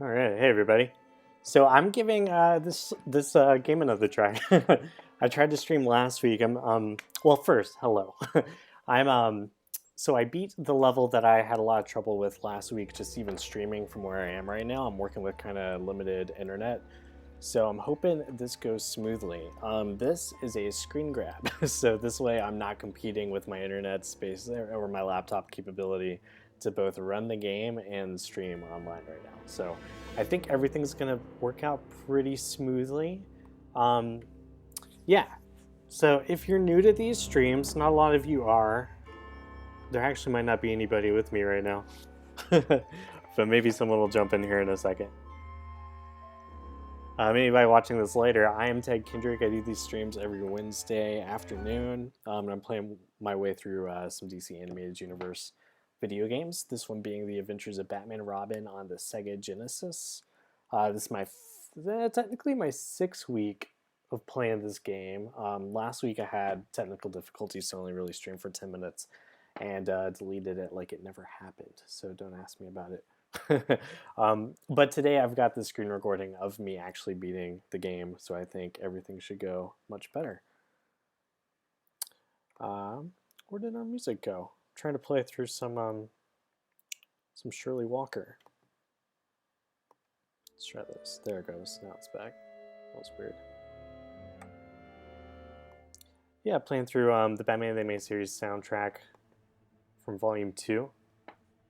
All right, hey everybody. So I'm giving this game another try. I tried to stream last week. Well, first, hello. I'm so I beat the level that I had a lot of trouble with last week, just even streaming from where I am right now. I'm working with kind of limited internet, so I'm hoping this goes smoothly. This is a screen grab, so this way I'm not competing with my internet space or my laptop capability to both run the game and stream online right now. So I think everything's gonna work out pretty smoothly. Um, yeah. So if you're new to these streams, not a lot of you are. There actually might not be anybody with me right now, but maybe someone will jump in here in a second. Anybody watching this later, I am Ted Kendrick. I do these streams every Wednesday afternoon. And I'm playing my way through some DC Animated Universe video games. This one being The Adventures of Batman and Robin on the Sega Genesis. This is technically my 6th week of playing this game. Last week I had technical difficulties, so I only really streamed for 10 minutes and deleted it like it never happened. So don't ask me about it. But today I've got the screen recording of me actually beating the game, so I think everything should go much better. Where did our music go? I'm trying to play through some Shirley Walker. Let's try this. There it goes. Now it's back. That was weird. Yeah, playing through the Batman the Animated Series soundtrack from Volume 2.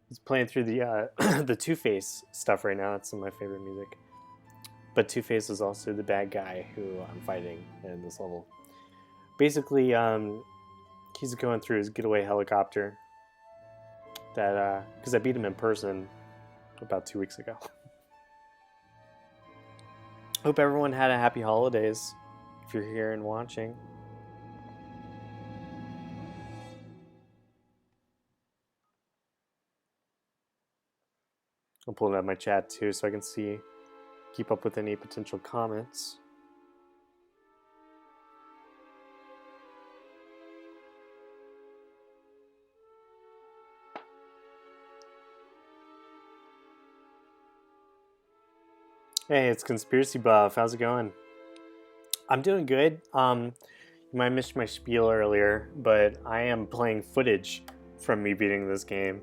He's playing through the the Two-Face stuff right now. That's some of my favorite music. But Two-Face is also the bad guy who I'm fighting in this level. Basically, he's going through his getaway helicopter. That because I beat him in person about 2 weeks ago. Hope everyone had a happy holidays if you're here and watching. I'm pulling up my chat too so I can keep up with any potential comments. Hey, it's Conspiracy Buff. How's it going? I'm doing good. You might have missed my spiel earlier, but I am playing footage from me beating this game.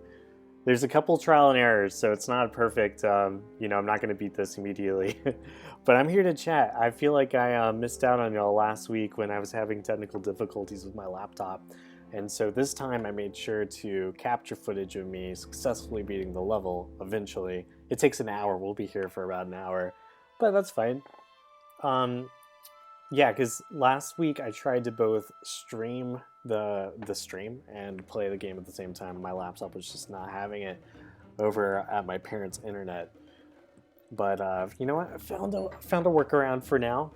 There's a couple trial and errors, so it's not perfect. I'm not going to beat this immediately. But I'm here to chat. I feel like I missed out on y'all last week when I was having technical difficulties with my laptop. And so this time I made sure to capture footage of me successfully beating the level eventually. It takes an hour. We'll be here for about an hour, but that's fine. Yeah, because last week I tried to both stream the stream and play the game at the same time. My laptop was just not having it over at my parents' internet. But you know what? I found a workaround for now.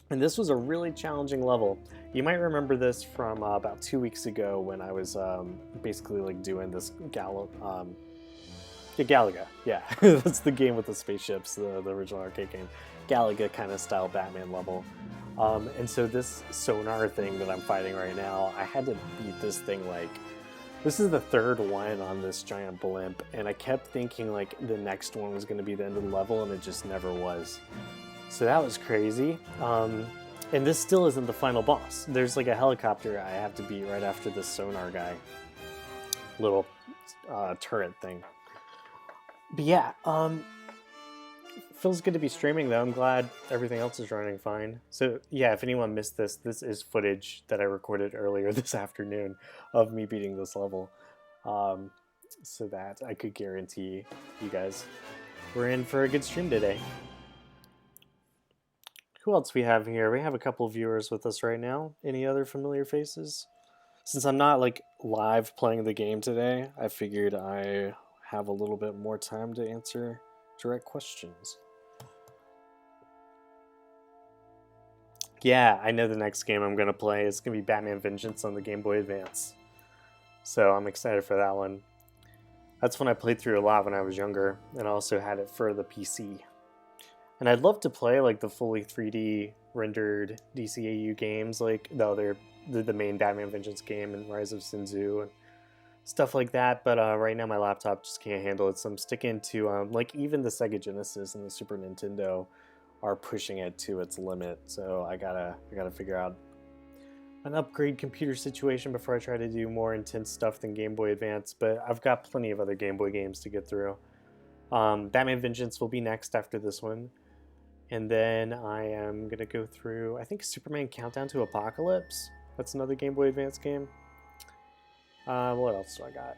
And this was a really challenging level. You might remember this from about 2 weeks ago when I was basically like doing this Galaga. Yeah, that's the game with the spaceships, the original arcade game. Galaga kind of style Batman level. And so this sonar thing that I'm fighting right now, I had to beat this thing like, this is the 3rd one on this giant blimp, and I kept thinking like the next one was going to be the end of the level, and it just never was. So that was crazy. And this still isn't the final boss. There's like a helicopter I have to beat right after this sonar guy. Little turret thing. But yeah, feels good to be streaming though. I'm glad everything else is running fine. So yeah, if anyone missed this, this is footage that I recorded earlier this afternoon of me beating this level. So that I could guarantee you guys we're in for a good stream today. Who else we have here? We have a couple viewers with us right now. Any other familiar faces? Since I'm not like live playing the game today, I figured I have a little bit more time to answer direct questions. Yeah, I know the next game I'm going to play is going to be Batman Vengeance on the Game Boy Advance. So I'm excited for that one. That's one I played through a lot when I was younger, and I also had it for the PC. And I'd love to play like the fully 3D rendered DCAU games, like the main Batman Vengeance game and Rise of Sinzu and stuff like that. But right now my laptop just can't handle it, so I'm sticking to like even the Sega Genesis and the Super Nintendo are pushing it to its limit. So I gotta figure out an upgrade computer situation before I try to do more intense stuff than Game Boy Advance. But I've got plenty of other Game Boy games to get through. Batman Vengeance will be next after this one. And then I am going to go through, I think, Superman Countdown to Apocalypse. That's another Game Boy Advance game. What else do I got?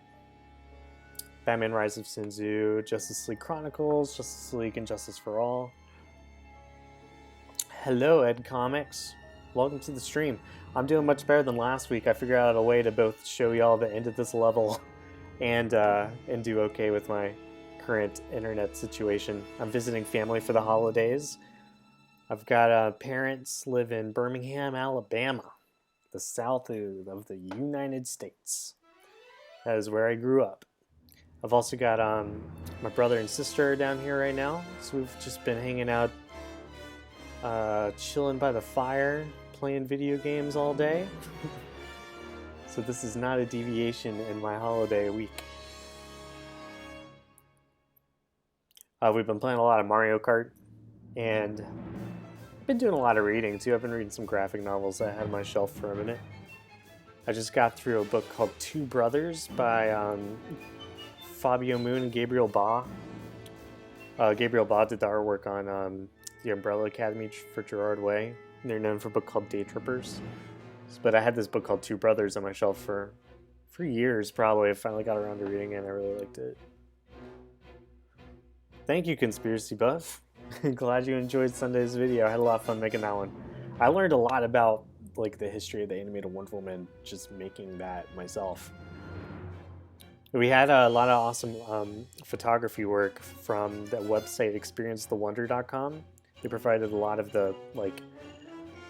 Batman Rise of Sinzu, Justice League Chronicles, Justice League and Justice for All. Hello, Ed Comics. Welcome to the stream. I'm doing much better than last week. I figured out a way to both show y'all the end of this level and do okay with my current internet situation. I'm visiting family for the holidays. I've got parents live in Birmingham, Alabama, the south of the United States. That is where I grew up. I've also got my brother and sister down here right now, so we've just been hanging out, chilling by the fire, playing video games all day. So this is not a deviation in my holiday week. We've been playing a lot of Mario Kart, and I've been doing a lot of reading too. I've been reading some graphic novels that I had on my shelf for a minute. I just got through a book called Two Brothers by Fabio Moon and Gabriel Ba. Gabriel Ba did the artwork on The Umbrella Academy for Gerard Way. They're known for a book called Day Trippers. But I had this book called Two Brothers on my shelf for years, probably. I finally got around to reading it, and I really liked it. Thank you, Conspiracy Buff. Glad you enjoyed Sunday's video. I had a lot of fun making that one. I learned a lot about like the history of the animated Wonder Woman just making that myself. We had a lot of awesome photography work from the website experience-the-wonder.com. They provided a lot of the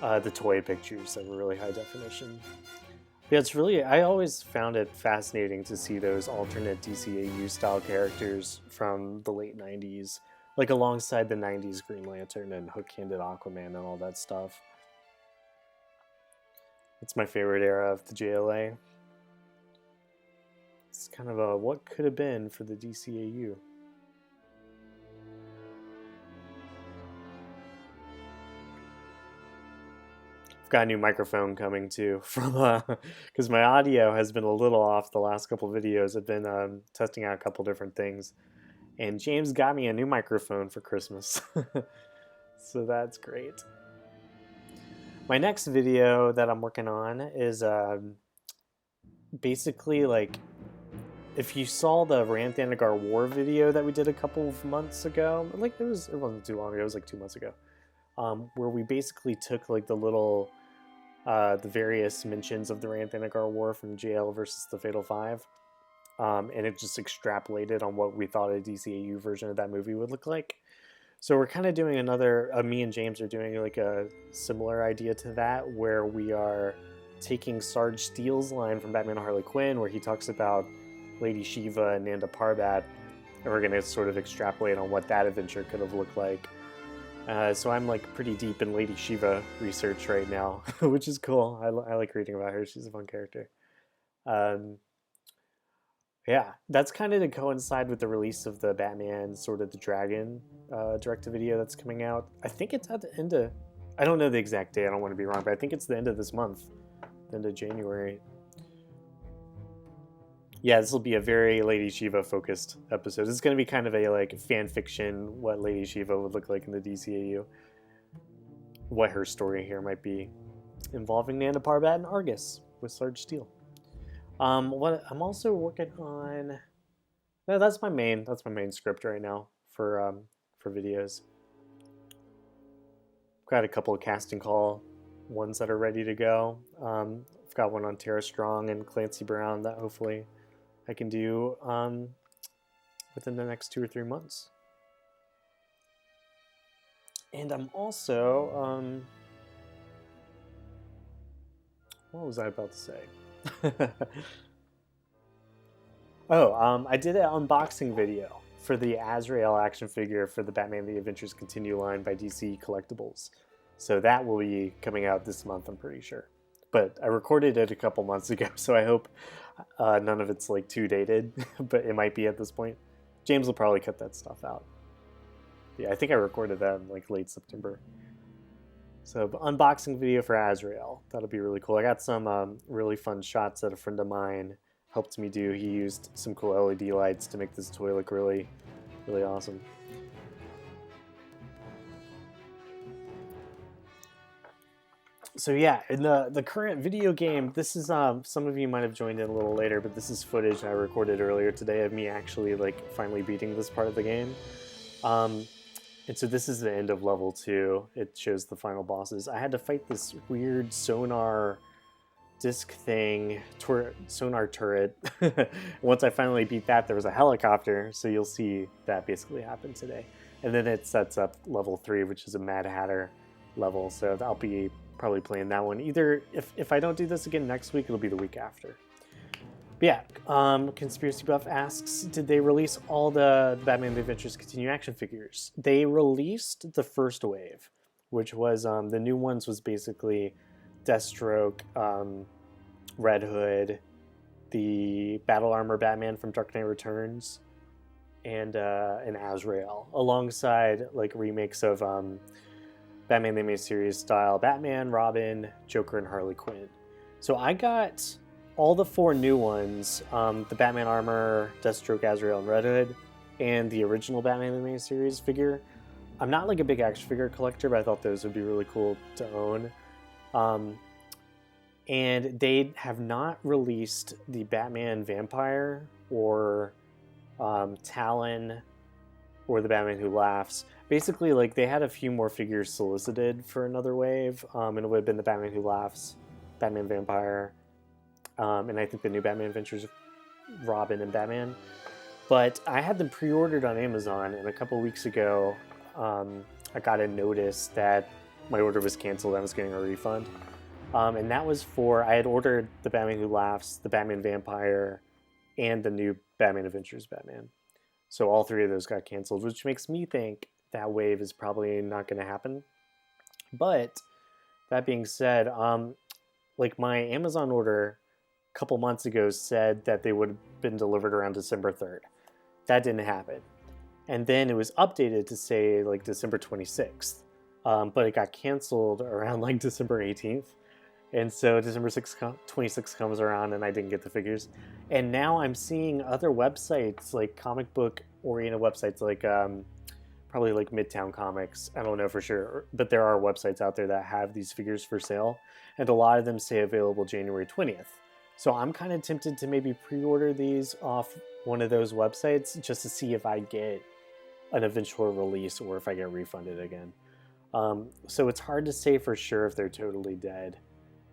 the toy pictures that were really high definition. Yeah, it's really, I always found it fascinating to see those alternate DCAU style characters from the late 90s, like alongside the 90s Green Lantern and hook-handed Aquaman and all that stuff. It's my favorite era of the JLA. It's kind of a what could have been for the DCAU. Got a new microphone coming too from because my audio has been a little off the last couple of videos. I've been testing out a couple different things, and James got me a new microphone for Christmas. So that's great. My next video that I'm working on is basically like, if you saw the Ranth Thanagar War video that we did a couple of months ago, like it wasn't too long ago, it was like 2 months ago, where we basically took like the little the various mentions of the Ranth Thanagar War from JL versus the Fatal Five, and it just extrapolated on what we thought a DCAU version of that movie would look like. So we're kind of doing another, me and James are doing like a similar idea to that, where we are taking Sarge Steele's line from Batman and Harley Quinn, where he talks about Lady Shiva and Nanda Parbat, and we're going to sort of extrapolate on what that adventure could have looked like. So I'm like pretty deep in Lady Shiva research right now, which is cool. I like reading about her. She's a fun character. Yeah, that's kind of to coincide with the release of the Batman Sword of the Dragon direct-to-video that's coming out. I think it's at the end of, I don't know the exact day, I don't want to be wrong, but I think it's the end of this month, the end of January. Yeah, this will be a very Lady Shiva focused episode. It's going to be kind of a like fan fiction, what Lady Shiva would look like in the DCAU. What her story here might be, involving Nanda Parbat and Argus with Sarge Steele. What I'm also working on, no, that's my main script right now for videos. I've got a couple of casting call ones that are ready to go. I've got one on Tara Strong and Clancy Brown that hopefully I can do within the next 2 or 3 months. And I'm also, what was I about to say? I did an unboxing video for the Azrael action figure for the Batman The Adventures Continue line by DC Collectibles. So that will be coming out this month, I'm pretty sure. but I recorded it a couple months ago, so I hope none of it's like too dated, but it might be at this point. James will probably cut that stuff out. Yeah, I think I recorded that in like late September. So unboxing video for Azrael. That'll be really cool. I got some really fun shots that a friend of mine helped me do. He used some cool LED lights to make this toy look really, really awesome. So yeah, in the current video game, this is some of you might have joined in a little later, but this is footage I recorded earlier today of me actually like finally beating this part of the game. And so this is the end of level 2. It shows the final bosses. I had to fight this weird sonar disc thing, sonar turret. Once I finally beat that, there was a helicopter, so you'll see that basically happen today. And then it sets up level 3, which is a Mad Hatter level, so I'll be probably playing that one. Either, if I don't do this again next week, it'll be the week after. But yeah, Conspiracy Buff asks, did they release all the Batman The Adventures Continue action figures? They released the first wave, which was, the new ones was basically Deathstroke, Red Hood, the Battle Armor Batman from Dark Knight Returns, and Azrael, alongside like remakes of Batman the Animated Series style Batman, Robin, Joker, and Harley Quinn. So I got all the 4 new ones, the Batman Armor, Deathstroke, Azrael, and Red Hood, and the original Batman the Animated Series figure. I'm not like a big action figure collector, but I thought those would be really cool to own. And they have not released the Batman Vampire or Talon or the Batman Who Laughs. Basically, like, they had a few more figures solicited for another wave, and it would have been the Batman Who Laughs, Batman Vampire, and I think the new Batman Adventures Robin and Batman. But I had them pre-ordered on Amazon, and a couple weeks ago, I got a notice that my order was canceled and I was getting a refund. And that was for, I had ordered the Batman Who Laughs, the Batman Vampire, and the new Batman Adventures Batman. So all 3 of those got canceled, which makes me think that wave is probably not going to happen. But that being said, like my Amazon order a couple months ago said that they would have been delivered around December 3rd. That didn't happen. And then it was updated to say like December 26th. But it got canceled around like December 18th. And so December 26th comes around and I didn't get the figures. And now I'm seeing other websites, like comic book oriented websites, like probably like Midtown Comics. I don't know for sure, but there are websites out there that have these figures for sale. And a lot of them say available January 20th. So I'm kind of tempted to maybe pre-order these off one of those websites just to see if I get an eventual release or if I get refunded again. So it's hard to say for sure if they're totally dead,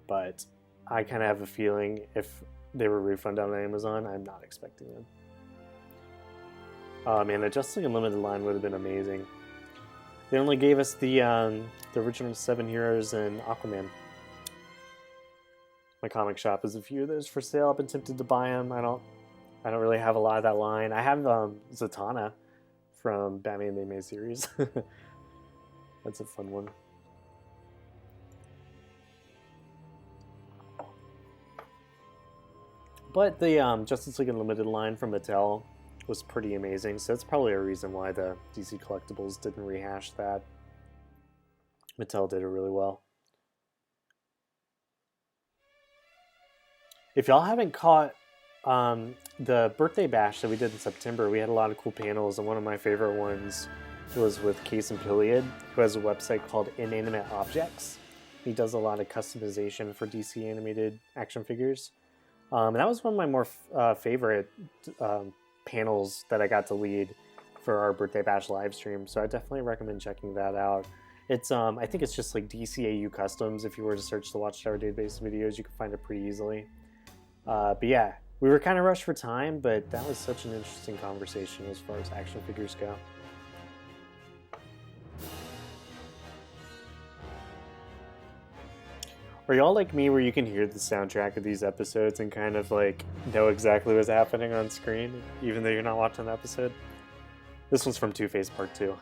but I kind of have a feeling if they were refunded on Amazon, I'm not expecting them. Man, a Justice League Unlimited line would have been amazing. They only gave us the original 7 Heroes and Aquaman. My comic shop has a few of those for sale. I've been tempted to buy them. I don't really have a lot of that line. I have Zatanna from Batman the Animated Series. That's a fun one. But the Justice League Unlimited line from Mattel was pretty amazing, so that's probably a reason why the DC Collectibles didn't rehash that. Mattel did it really well. If y'all haven't caught the birthday bash that we did in September, we had a lot of cool panels, and one of my favorite ones was with Case and Piliad, who has a website called Inanimate Objects. He does a lot of customization for DC animated action figures. And that was one of my more favorite panels that I got to lead for our birthday bash live stream. So I definitely recommend checking that out. It's I think it's just like DCAU customs. If you were to search the Watchtower database videos, you can find it pretty easily. But yeah, we were kind of rushed for time, but that was such an interesting conversation as far as action figures go. Are y'all like me where you can hear the soundtrack of these episodes and kind of like know exactly what's happening on screen, even though you're not watching the episode? This one's from Two-Face Part 2.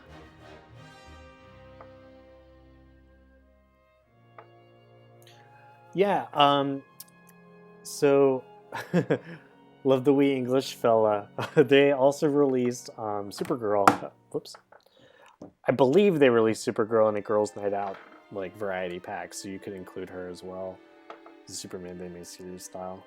Yeah, so love the wee English fella. They also released Supergirl. Whoops. I believe they released Supergirl in a Girls' Night Out like variety pack, so you could include her as well. The Superman they made series style.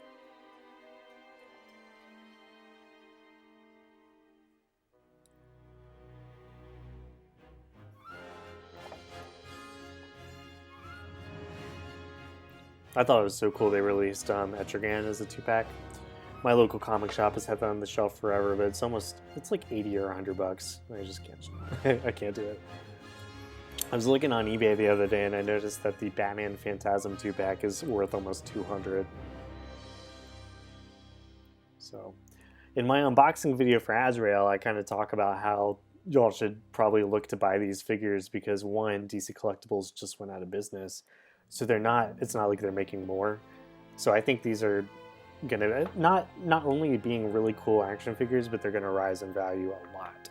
I thought it was so cool they released Etrigan as a 2-pack. My local comic shop has had that on the shelf forever, but it's like 80 or $100. I just can't, I can't do it. I was looking on eBay the other day and I noticed that the Batman Phantasm 2-pack is worth almost $200. So, in my unboxing video for Azrael, I kind of talk about how y'all should probably look to buy these figures because one, DC Collectibles just went out of business. So it's not like they're making more. So I think these are gonna not only being really cool action figures, but they're gonna rise in value a lot.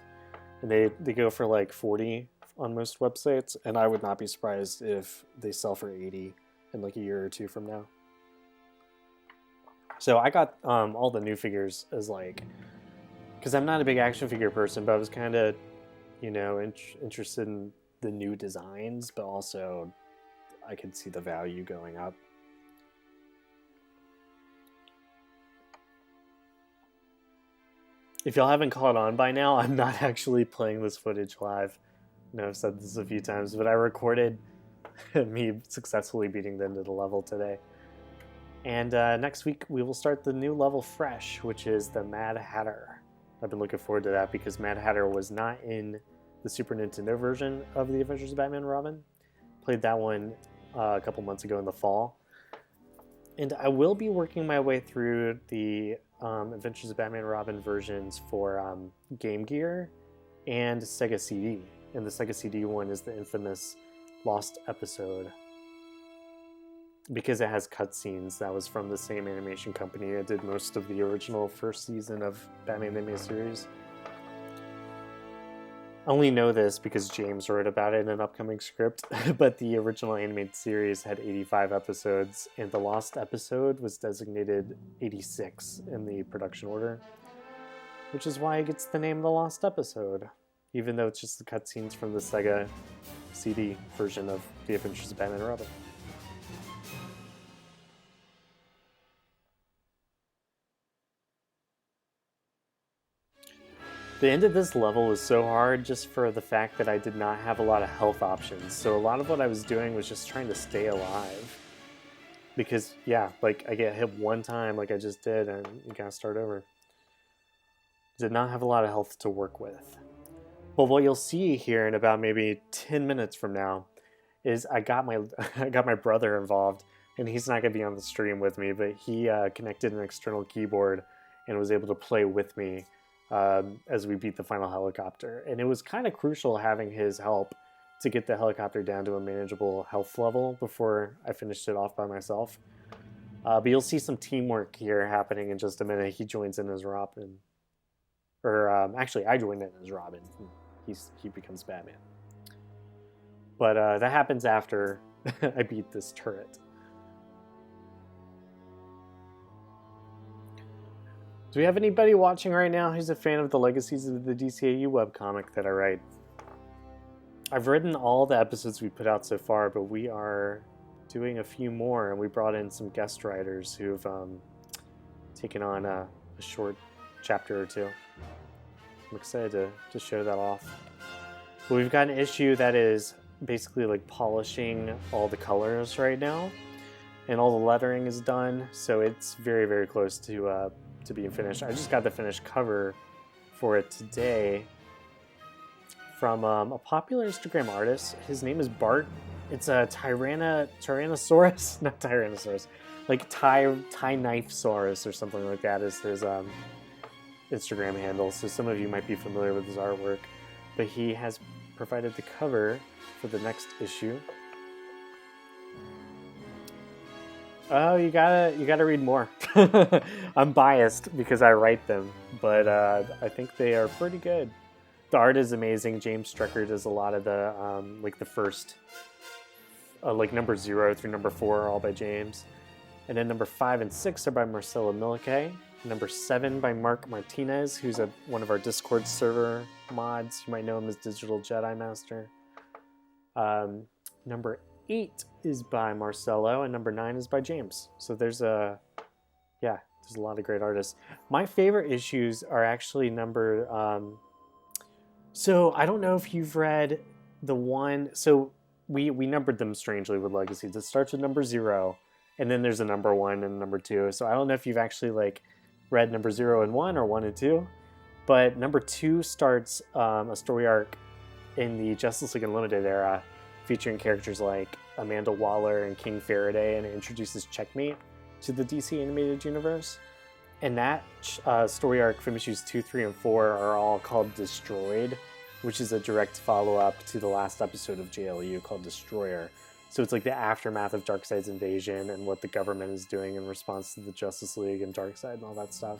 And they go for like 40 on most websites, and I would not be surprised if they sell for 80 in like a year or two from now. So I got all the new figures as like, because I'm not a big action figure person, but I was kind of, interested in the new designs, but also I could see the value going up. If y'all haven't caught on by now, I'm not actually playing this footage live. I know I've said this a few times, but I recorded me successfully beating the end of the level today. And next week we will start the new level fresh, which is the Mad Hatter. I've been looking forward to that because Mad Hatter was not in the Super Nintendo version of the Adventures of Batman and Robin. Played that one a couple months ago in the fall. And I will be working my way through the Adventures of Batman and Robin versions for Game Gear and Sega CD. And the Sega CD one is the infamous Lost Episode, because it has cutscenes. That was from the same animation company that did most of the original first season of Batman the Animated Series. I only know this because James wrote about it in an upcoming script, but the original animated series had 85 episodes, and the Lost Episode was designated 86 in the production order, which is why it gets the name The Lost Episode, even though it's just the cutscenes from the Sega CD version of The Adventures of Batman and Robin. The end of this level was so hard just for the fact that I did not have a lot of health options. So a lot of what I was doing was just trying to stay alive. Because, yeah, like I get hit one time like I just did and you gotta start over. Did not have a lot of health to work with. But what you'll see here in about maybe 10 minutes from now is I got my brother involved, and he's not gonna be on the stream with me, but he connected an external keyboard and was able to play with me as we beat the final helicopter. And it was kind of crucial having his help to get the helicopter down to a manageable health level before I finished it off by myself. But you'll see some teamwork here happening in just a minute. He joins in as Robin. Or actually, I joined in as Robin. He becomes Batman. But that happens after I beat this turret. Do we have anybody watching right now who's a fan of the Legacies of the DCAU webcomic that I write? I've written all the episodes we put out so far, but we are doing a few more, and we brought in some guest writers who've taken on a short chapter or two. I'm excited to show that off. But we've got an issue that is basically like polishing all the colors right now, and all the lettering is done, so it's very, very close to being finished. I just got the finished cover for it today from a popular Instagram artist. His name is Bart. It's a Tyrannosaurus, not Tyrannosaurus, like Thai Knife Saurus or something like that is his Instagram handle. So some of you might be familiar with his artwork, but he has provided the cover for the next issue. Oh, you gotta read more. I'm biased because I write them, but I think they are pretty good. The art is amazing. James Strecker does a lot of the like the first like number 0 through number 4 are all by James. And then number 5 and 6 are by Marcelo Milke. Number 7 by Mark Martinez, who's one of our Discord server mods. You might know him as Digital Jedi Master. Number 8 is by Marcelo, and number 9 is by James. So there's a lot of great artists. My favorite issues are actually number... so I don't know if you've read the one... So we numbered them strangely with Legacies. It starts with number 0, and then there's a number 1 and number 2. So I don't know if you've actually like read number 0 and 1 or 1 and 2. But number 2 starts a story arc in the Justice League Unlimited era, featuring characters like Amanda Waller and King Faraday, and it introduces Checkmate to the DC animated universe. And that story arc from issues 2, 3, and 4 are all called Destroyed, which is a direct follow-up to the last episode of JLU called Destroyer. So it's like the aftermath of Darkseid's invasion and what the government is doing in response to the Justice League and Darkseid and all that stuff.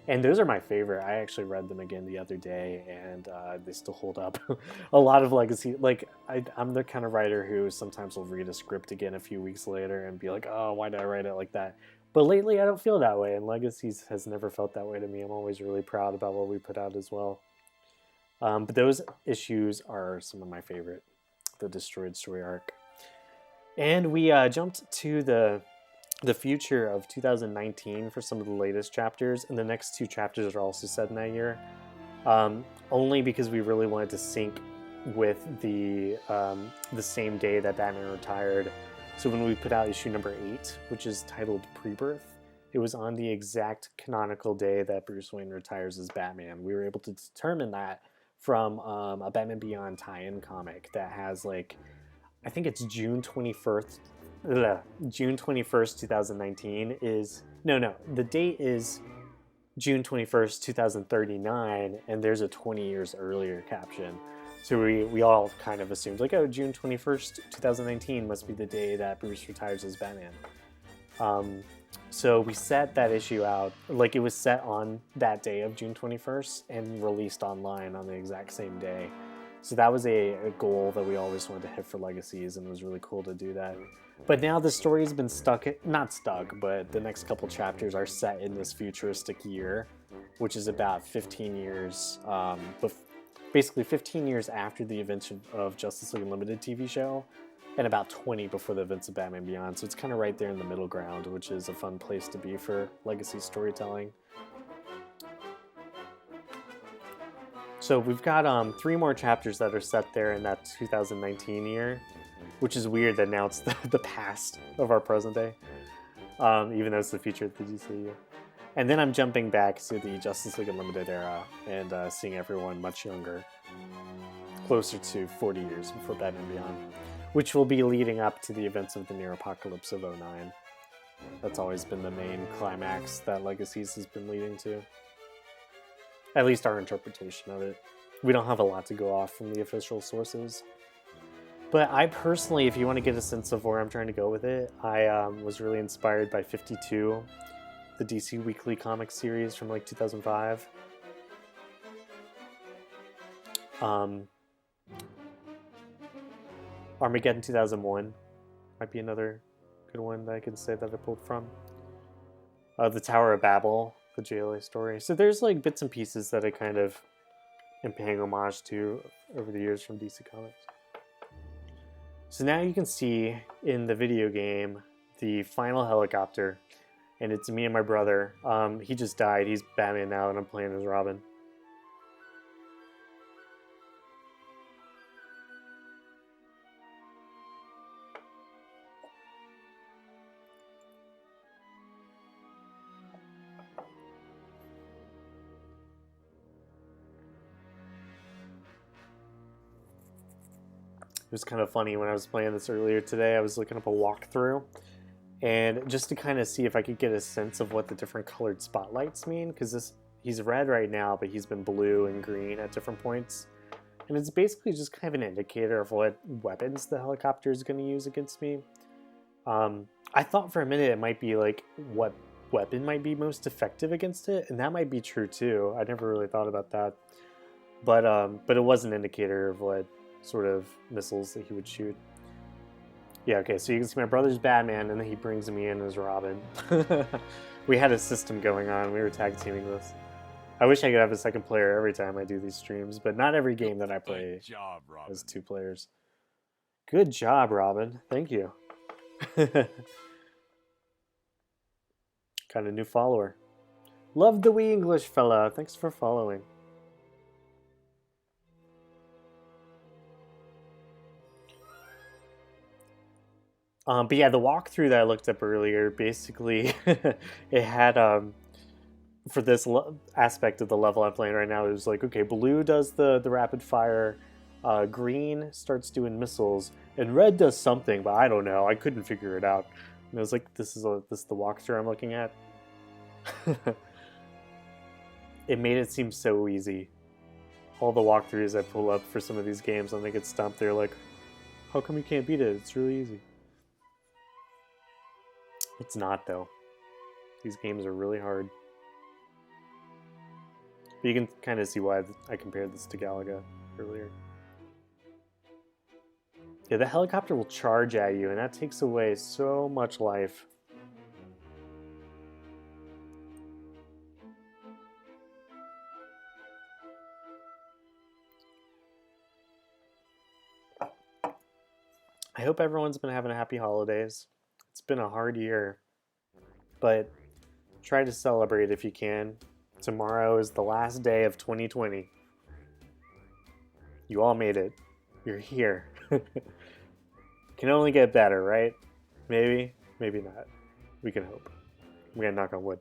And those are my favorite. I actually read them again the other day, and they still hold up. A lot of Legacy, like I'm the kind of writer who sometimes will read a script again a few weeks later and be like, oh, why did I write it like that? But lately I don't feel that way, and Legacies has never felt that way to me. I'm always really proud about what we put out as well. But those issues are some of my favorite, the Destroyed story arc. And we jumped to the future of 2019 for some of the latest chapters, and the next 2 chapters are also set in that year, only because we really wanted to sync with the same day that Batman retired. So when we put out issue number 8, which is titled Pre-Birth, it was on the exact canonical day that Bruce Wayne retires as Batman. We were able to determine that from a Batman Beyond tie-in comic that has like, I think it's June 21st, 2019 is... No, the date is June 21st, 2039, and there's a 20 years earlier caption. So we all kind of assumed, like, oh, June 21st, 2019 must be the day that Bruce retires as Batman. So we set that issue out, like it was set on that day of June 21st and released online on the exact same day. So that was a goal that we always wanted to hit for Legacies, and it was really cool to do that. But now the story's been not stuck, but the next couple chapters are set in this futuristic year, which is about 15 years, basically 15 years after the events of Justice League Unlimited TV show, and about 20 before the events of Batman Beyond. So it's kind of right there in the middle ground, which is a fun place to be for Legacy storytelling. So we've got 3 more chapters that are set there in that 2019 year, which is weird that now it's the past of our present day, even though it's the future of the DCAU. And then I'm jumping back to the Justice League Unlimited era and seeing everyone much younger, closer to 40 years before Batman Beyond, which will be leading up to the events of the Near Apocalypse of 09. That's always been the main climax that Legacies has been leading to. At least our interpretation of it. We don't have a lot to go off from the official sources. But I personally, if you want to get a sense of where I'm trying to go with it, I was really inspired by 52, the DC Weekly Comics series from like 2005. Armageddon 2001 might be another good one that I can say that I pulled from. The Tower of Babel, the JLA story. So there's like bits and pieces that I kind of am paying homage to over the years from DC Comics. So now you can see in the video game the final helicopter, and it's me and my brother. He just died. He's Batman now, and I'm playing as Robin. It was kind of funny when I was playing this earlier today. I was looking up a walkthrough, and just to kind of see if I could get a sense of what the different colored spotlights mean, because he's red right now, but he's been blue and green at different points. And it's basically just kind of an indicator of what weapons the helicopter is going to use against me. I thought for a minute it might be like what weapon might be most effective against it, and that might be true too. I never really thought about that. But it was an indicator of what sort of missiles that he would shoot. Yeah, okay, so you can see my brother's Batman, and then he brings me in as Robin. We had a system going on. We were tag teaming this. I wish I could have a second player every time I do these streams, but not every game that I play has 2 players. Good job, Robin. Thank you. Got a new follower. Love the wee English fella. Thanks for following. But yeah, the walkthrough that I looked up earlier, basically, it had for this aspect of the level I'm playing right now, it was like, okay, blue does the rapid fire, green starts doing missiles, and red does something, but I don't know. I couldn't figure it out. And I was like, this is the walkthrough I'm looking at. It made it seem so easy. All the walkthroughs I pull up for some of these games, and they get stumped. They're like, how come you can't beat it? It's really easy. It's not, though. These games are really hard. But you can kind of see why I compared this to Galaga earlier. Yeah, the helicopter will charge at you, and that takes away so much life. I hope everyone's been having happy holidays. It's been a hard year, but try to celebrate if you can. Tomorrow is the last day of 2020. You all made it. You're here. Can only get better, right? Maybe, maybe not. We can hope. I'm gonna knock on wood.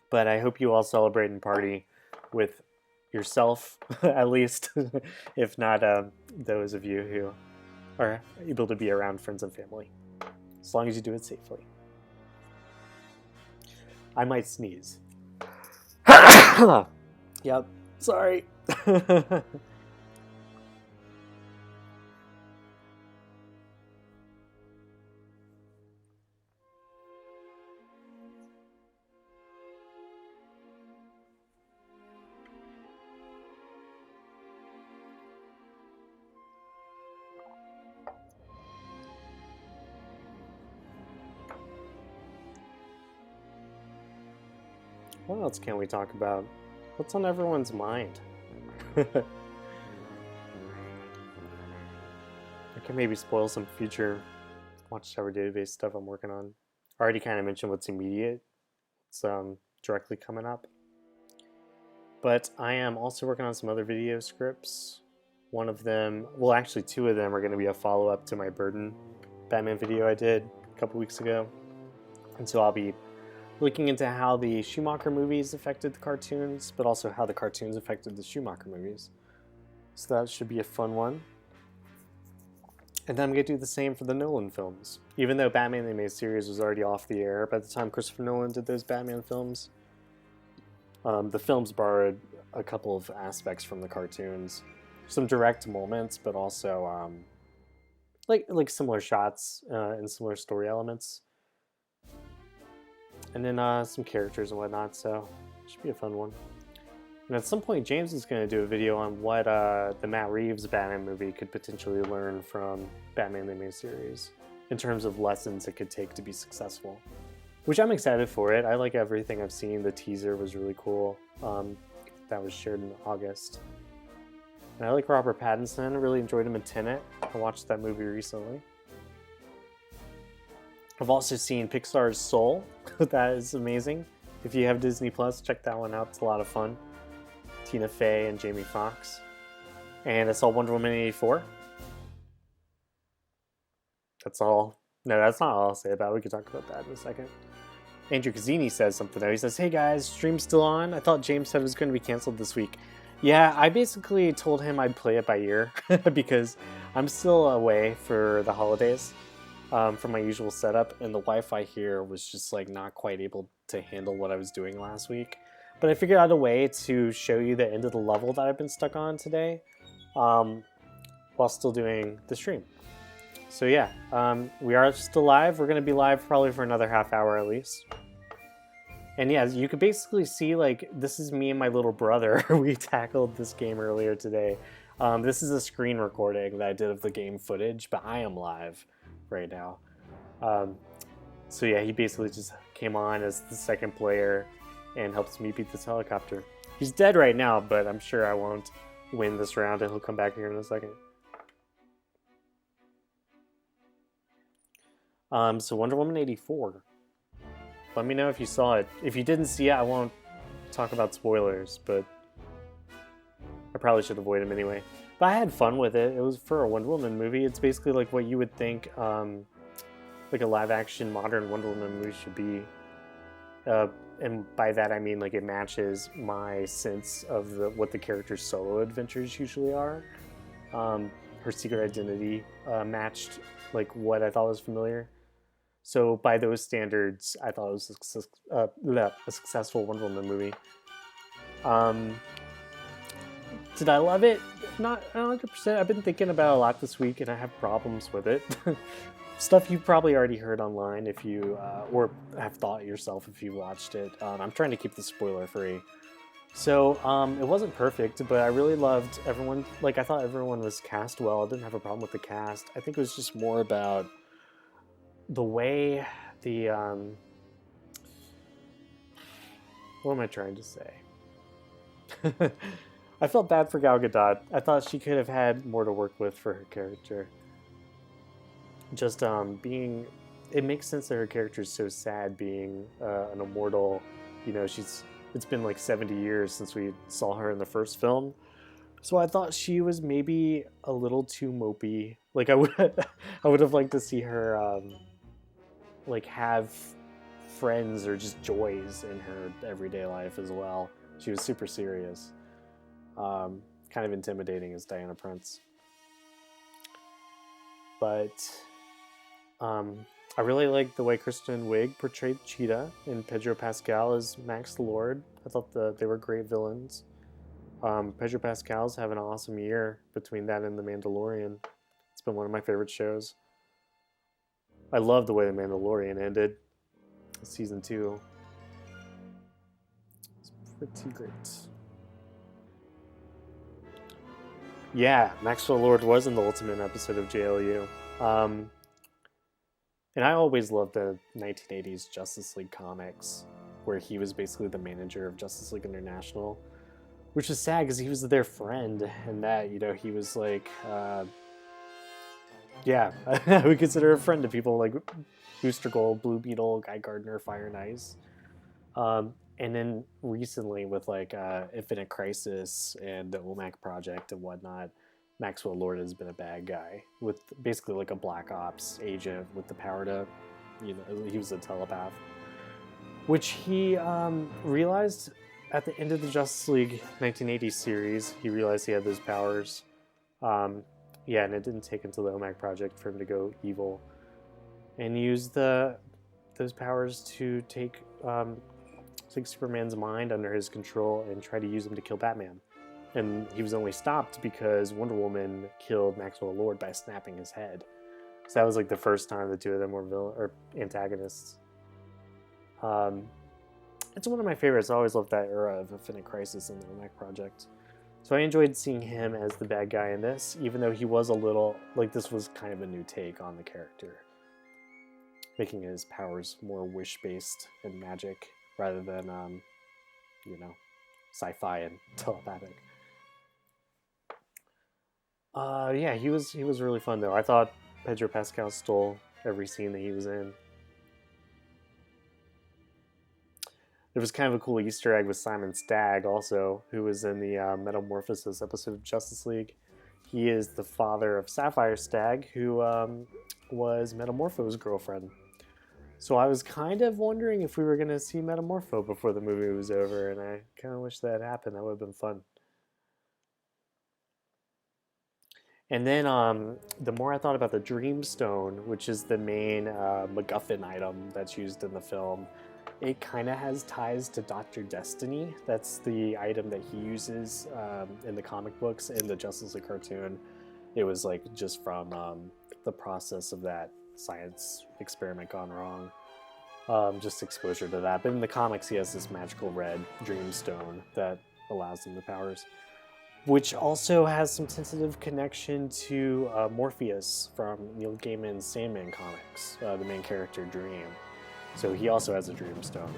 But I hope you all celebrate and party with yourself, at least, if not those of you who are able to be around friends and family. As long as you do it safely. I might sneeze. Yep, sorry. What else can we talk about? What's on everyone's mind? I can maybe spoil some future Watchtower database stuff I'm working on. I already kind of mentioned what's immediate. It's directly coming up. But I am also working on some other video scripts. One of them, well actually 2 of them are going to be a follow-up to my Burden Batman video I did a couple weeks ago. And so I'll be looking into how the Schumacher movies affected the cartoons, but also how the cartoons affected the Schumacher movies. So that should be a fun one. And then I'm going to do the same for the Nolan films. Even though Batman the Animated Series was already off the air by the time Christopher Nolan did those Batman films, the films borrowed a couple of aspects from the cartoons. Some direct moments, but also like similar shots and similar story elements. And then some characters and whatnot, so it should be a fun one. And at some point, James is going to do a video on what the Matt Reeves Batman movie could potentially learn from Batman the Animated Series in terms of lessons it could take to be successful. Which I'm excited for it. I like everything I've seen. The teaser was really cool. That was shared in August. And I like Robert Pattinson. I really enjoyed him in Tenet. I watched that movie recently. I've also seen Pixar's Soul. That is amazing. If you have Disney Plus, check that one out. It's a lot of fun. Tina Fey and Jamie Foxx. And I saw Wonder Woman 84. That's all. No, that's not all I'll say about it. We can talk about that in a second. Andrew Cazzini says something though. He says, hey guys, stream's still on? I thought James said it was going to be canceled this week. Yeah, I basically told him I'd play it by ear because I'm still away for the holidays. From my usual setup, and the Wi-Fi here was just like not quite able to handle what I was doing last week. But I figured out a way to show you the end of the level that I've been stuck on today, while still doing the stream. So yeah, we are still live. We're going to be live probably for another half hour at least. And yeah, you could basically see like this is me and my little brother. We tackled this game earlier today. This is a screen recording that I did of the game footage, but I am live right now. So yeah, he basically just came on as the second player and helps me beat this helicopter. He's dead right now, but I'm sure I won't win this round, and he'll come back here in a second. So Wonder Woman 84. Let me know if you saw it. If you didn't see it, I won't talk about spoilers, but I probably should avoid them anyway. But I had fun with it. It was for a Wonder Woman movie. It's basically like what you would think like a live-action modern Wonder Woman movie should be. And by that I mean like it matches my sense of what the character's solo adventures usually are. Her secret identity matched like what I thought was familiar. So by those standards, I thought it was a successful Wonder Woman movie. Did I love it? Not 100%. I've been thinking about it a lot this week, and I have problems with it. Stuff you've probably already heard online if you, or have thought yourself if you watched it. I'm trying to keep the spoiler free. So it wasn't perfect, but I really loved everyone. Like, I thought everyone was cast well. I didn't have a problem with the cast. I think it was just more about the way the what am I trying to say? I felt bad for Gal Gadot. I thought she could have had more to work with for her character. Just being, it makes sense that her character is so sad being an immortal. You know, it's been like 70 years since we saw her in the first film. So I thought she was maybe a little too mopey. Like I would have liked to see her like have friends or just joys in her everyday life as well. She was super serious. Kind of intimidating as Diana Prince. But I really liked the way Kristen Wiig portrayed Cheetah and Pedro Pascal as Max Lord. I thought they were great villains. Pedro Pascal's having an awesome year between that and The Mandalorian. It's been one of my favorite shows. I love the way The Mandalorian ended. Season 2. It's pretty great. Yeah, Maxwell Lord was in the ultimate episode of JLU. And I always loved the 1980s Justice League comics, where he was basically the manager of Justice League International, which is sad because he was their friend, and that, you know, he was like, yeah, I would consider a friend to people like Booster Gold, Blue Beetle, Guy Gardner, Fire and Ice. And then recently with like Infinite Crisis and the OMAC project and whatnot, Maxwell Lord has been a bad guy with basically like a Black Ops agent with the power to, you know, he was a telepath, which he realized at the end of the Justice League 1980 series. He realized he had those powers. Yeah, and it didn't take until the OMAC project for him to go evil and use those powers to take Superman's mind under his control and try to use him to kill Batman. And he was only stopped because Wonder Woman killed Maxwell Lord by snapping his head. So that was like the first time the two of them were antagonists. It's one of my favorites. I always loved that era of Infinite Crisis and the OMAC project. So I enjoyed seeing him as the bad guy in this, even though he was a little, like, this was kind of a new take on the character, making his powers more wish-based and magic rather than, you know, sci-fi and telepathic. Yeah, he was really fun though. I thought Pedro Pascal stole every scene that he was in. There was kind of a cool Easter egg with Simon Stagg also, who was in the Metamorphosis episode of Justice League. He is the father of Sapphire Stagg, who was Metamorpho's girlfriend. So I was kind of wondering if we were going to see Metamorpho before the movie was over, and I kind of wish that happened. That would have been fun. And then the more I thought about the Dreamstone, which is the main MacGuffin item that's used in the film, it kind of has ties to Dr. Destiny. That's the item that he uses in the comic books. In the Justice League cartoon, it was like just from the process of that science experiment gone wrong. Just exposure to that. But in the comics, he has this magical red Dreamstone that allows him the powers. which also has some tentative connection to Morpheus from Neil Gaiman's Sandman comics, the main character Dream. So he also has a Dreamstone.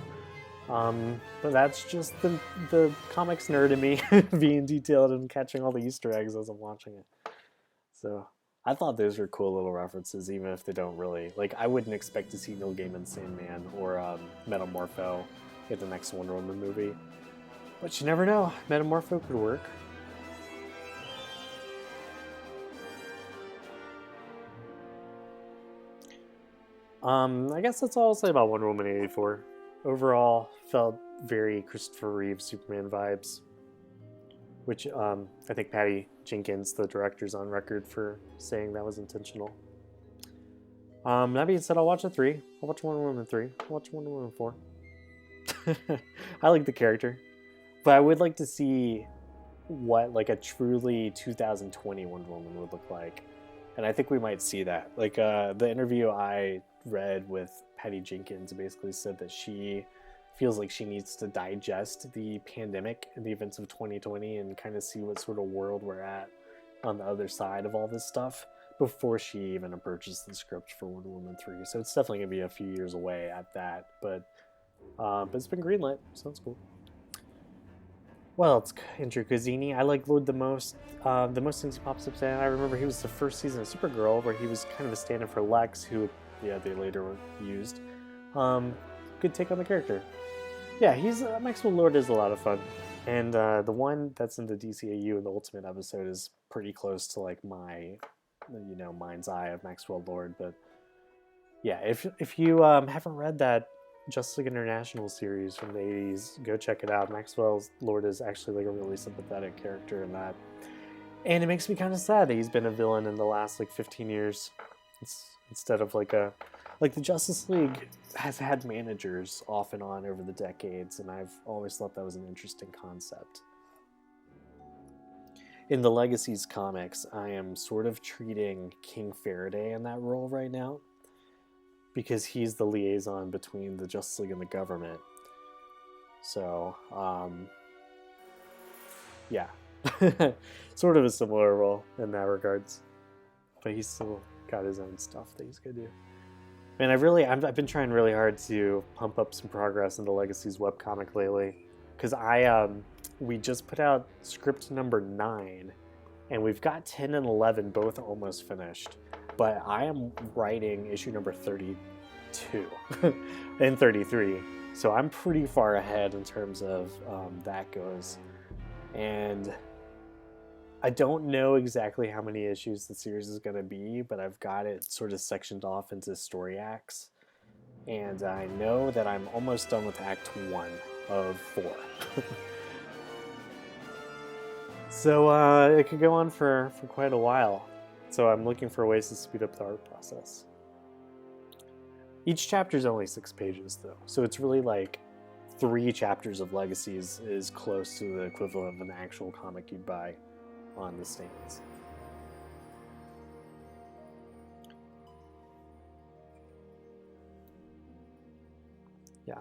But that's just the comics nerd in me being detailed and catching all the Easter eggs as I'm watching it. So I thought those were cool little references, even if they don't really... Like, I wouldn't expect to see Neil Gaiman's Sandman or Metamorpho in the next Wonder Woman movie. But you never know. Metamorpho could work. I guess that's all I'll say about Wonder Woman 84. Overall, felt very Christopher Reeve Superman vibes, which I think Patty Jenkins, the director's on record for saying that was intentional. That being said, I'll watch the 3. I'll watch Wonder Woman 3. I'll watch Wonder Woman 4. I like the character, but I would like to see what like a truly 2020 Wonder Woman would look like, and I think we might see that. Like the interview I read with Patty Jenkins basically said that she feels like she needs to digest the pandemic and the events of 2020 and kind of see what sort of world we're at on the other side of all this stuff before she even approaches the script for Wonder Woman 3. So it's definitely going to be a few years away at that, but it's been greenlit, so that's cool. Well, it's Andrew Cazzini. I like Lord the most things he pops up saying. I remember he was the first season of Supergirl where he was kind of a stand-in for Lex, who they later used. Good take on the character. Yeah, he's Maxwell Lord is a lot of fun, and the one that's in the DCAU in the Ultimate episode is pretty close to like my, mind's eye of Maxwell Lord. But yeah, if you haven't read that Justice League International series from the 80s, go check it out. Maxwell Lord is actually like a really sympathetic character in that, and it makes me kind of sad that he's been a villain in the last like 15 years. Instead of like the Justice League has had managers off and on over the decades, and I've always thought that was an interesting concept. In the Legacies comics, I am sort of treating King Faraday in that role right now, because he's the liaison between the Justice League and the government. So, yeah, sort of a similar role in that regards, but he's still got his own stuff that he's gonna do. And I've been trying really hard to pump up some progress in the Legacies webcomic lately, because we just put out script number 9, and we've got 10 and 11 both almost finished, but I am writing issue number 32 and 33, so I'm pretty far ahead in terms of that goes. And I don't know exactly how many issues the series is going to be, but I've got it sort of sectioned off into story acts. And I know that I'm almost done with Act 1 of 4. So it could go on for quite a while. So I'm looking for ways to speed up the art process. Each chapter is only 6 pages, though. So it's really like 3 chapters of Legacies is close to the equivalent of an actual comic you'd buy on the stands. Yeah.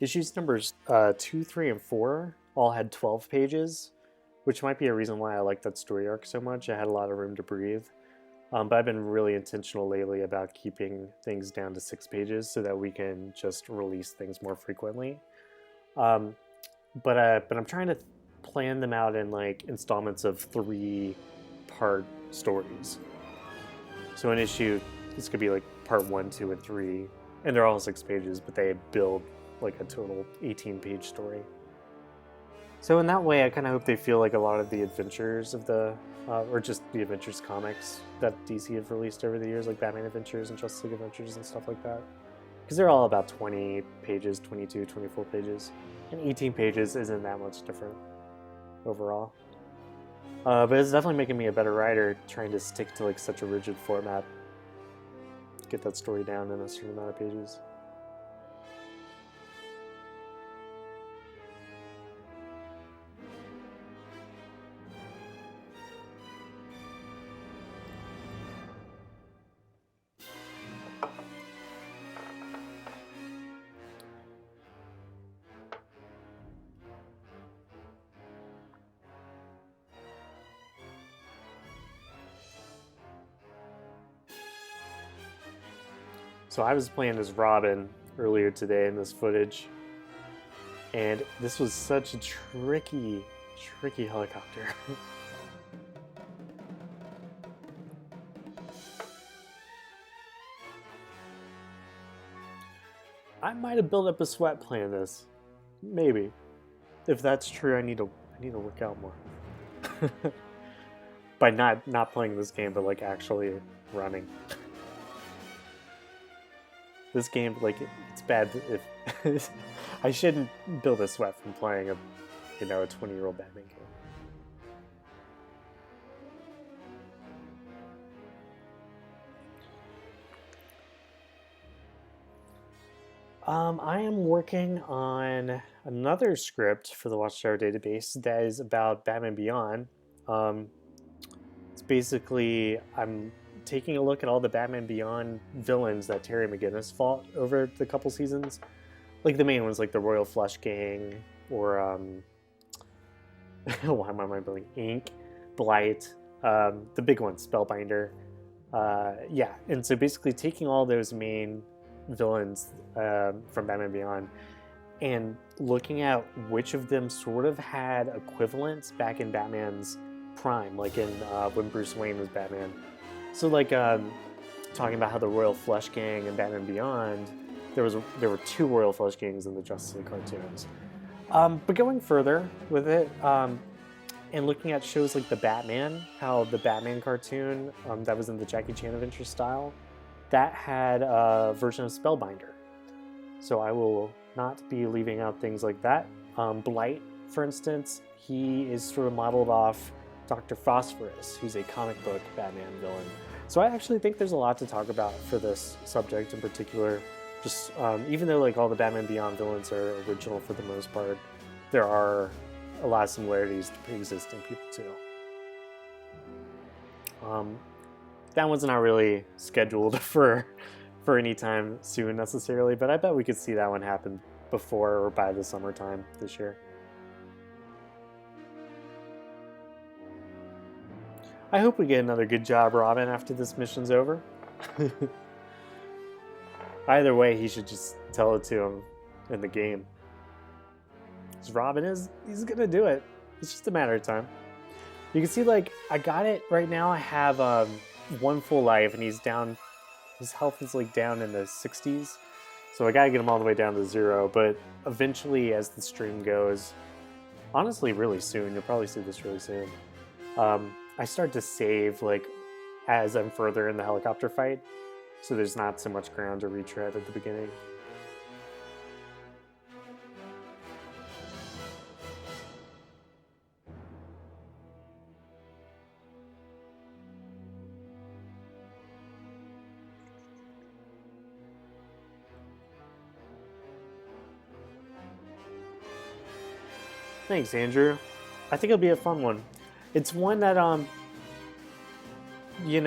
Issues numbers 2, 3, and 4 all had 12 pages, which might be a reason why I like that story arc so much. It had a lot of room to breathe. But I've been really intentional lately about keeping things down to 6 pages so that we can just release things more frequently. But I'm trying to plan them out in like installments of 3-part stories. So an issue, this could be like part 1, 2, and 3, and they're all 6 pages, but they build like a total 18-page story. So in that way, I kind of hope they feel like a lot of the adventures of the, or just the Adventures comics that DC have released over the years, like Batman Adventures and Justice League Adventures and stuff like that. Because they're all about 20 pages, 22, 24 pages. And 18 pages isn't that much different overall. But it's definitely making me a better writer, trying to stick to like such a rigid format. Get that story down in a certain amount of pages. So I was playing as Robin earlier today in this footage, and this was such a tricky helicopter. I might have built up a sweat playing this. Maybe. If that's true, I need to work out more. By not playing this game, but like actually running. This game, like, it's bad if I shouldn't build a sweat from playing a 20-year-old Batman game. I am working on another script for the Watchtower database that is about Batman Beyond. It's basically, I'm taking a look at all the Batman Beyond villains that Terry McGinnis fought over the couple seasons. Like the main ones, like the Royal Flush Gang, or why am I remembering? Ink, Blight, the big ones, Spellbinder. Yeah, and so basically taking all those main villains from Batman Beyond and looking at which of them sort of had equivalents back in Batman's prime, like in when Bruce Wayne was Batman. So like talking about how the Royal Flush Gang and Batman Beyond, there were two Royal Flush Gangs in the Justice League cartoons. But going further with it, and looking at shows like The Batman, how the Batman cartoon that was in the Jackie Chan Adventure style, that had a version of Spellbinder. So I will not be leaving out things like that. Blight, for instance, he is sort of modeled off Dr. Phosphorus, who's a comic book Batman villain. So I actually think there's a lot to talk about for this subject in particular. Just even though like all the Batman Beyond villains are original for the most part, there are a lot of similarities to pre-existing people too. That one's not really scheduled for any time soon necessarily, but I bet we could see that one happen before or by the summertime this year. I hope we get another good job, Robin, after this mission's over. Either way, he should just tell it to him in the game. Because Robin he's gonna do it. It's just a matter of time. You can see, like, I got it right now. I have one full life, and he's down. His health is like down in the 60s, so I gotta get him all the way down to 0. But eventually, as the stream goes, honestly, really soon, you'll probably see this really soon. I start to save like as I'm further in the helicopter fight, so there's not so much ground to retread at the beginning. Thanks, Andrew. I think it'll be a fun one. It's one that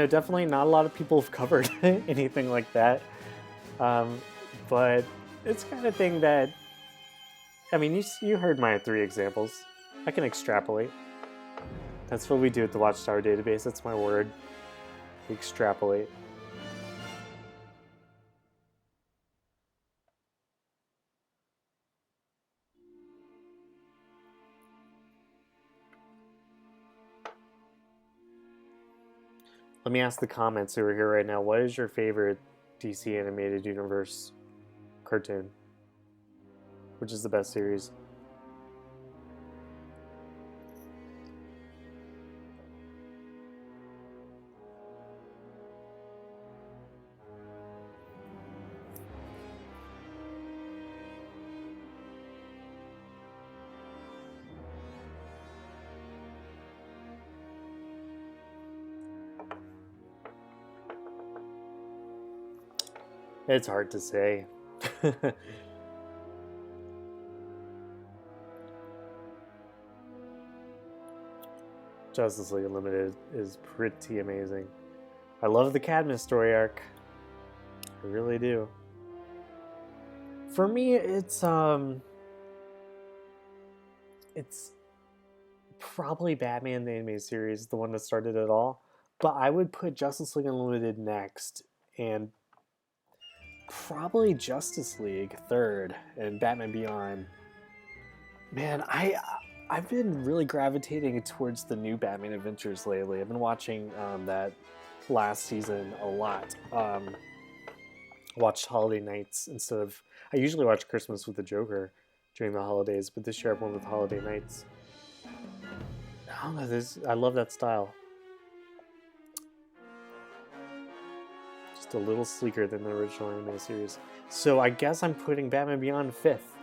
definitely not a lot of people have covered anything like that. But it's the kind of thing that, I mean, you heard my 3 examples. I can extrapolate. That's what we do at the Watchtower database. That's my word. We extrapolate. Let me ask the comments who are here right now. What is your favorite DC Animated Universe cartoon? Which is the best series? It's hard to say. Justice League Unlimited is pretty amazing. I love the Cadmus story arc. I really do. For me, it's probably Batman the Animated Series, the one that started it all. But I would put Justice League Unlimited next, and Probably Justice League third, and Batman Beyond. Man, I've been really gravitating towards the new Batman Adventures lately. I've been watching that last season a lot. Watched holiday nights instead of I usually watch Christmas with the Joker during the holidays, but this year I've went with holiday nights. I don't know this. I love that style. Just a little sleeker than the original anime series. So I guess I'm putting Batman Beyond fifth,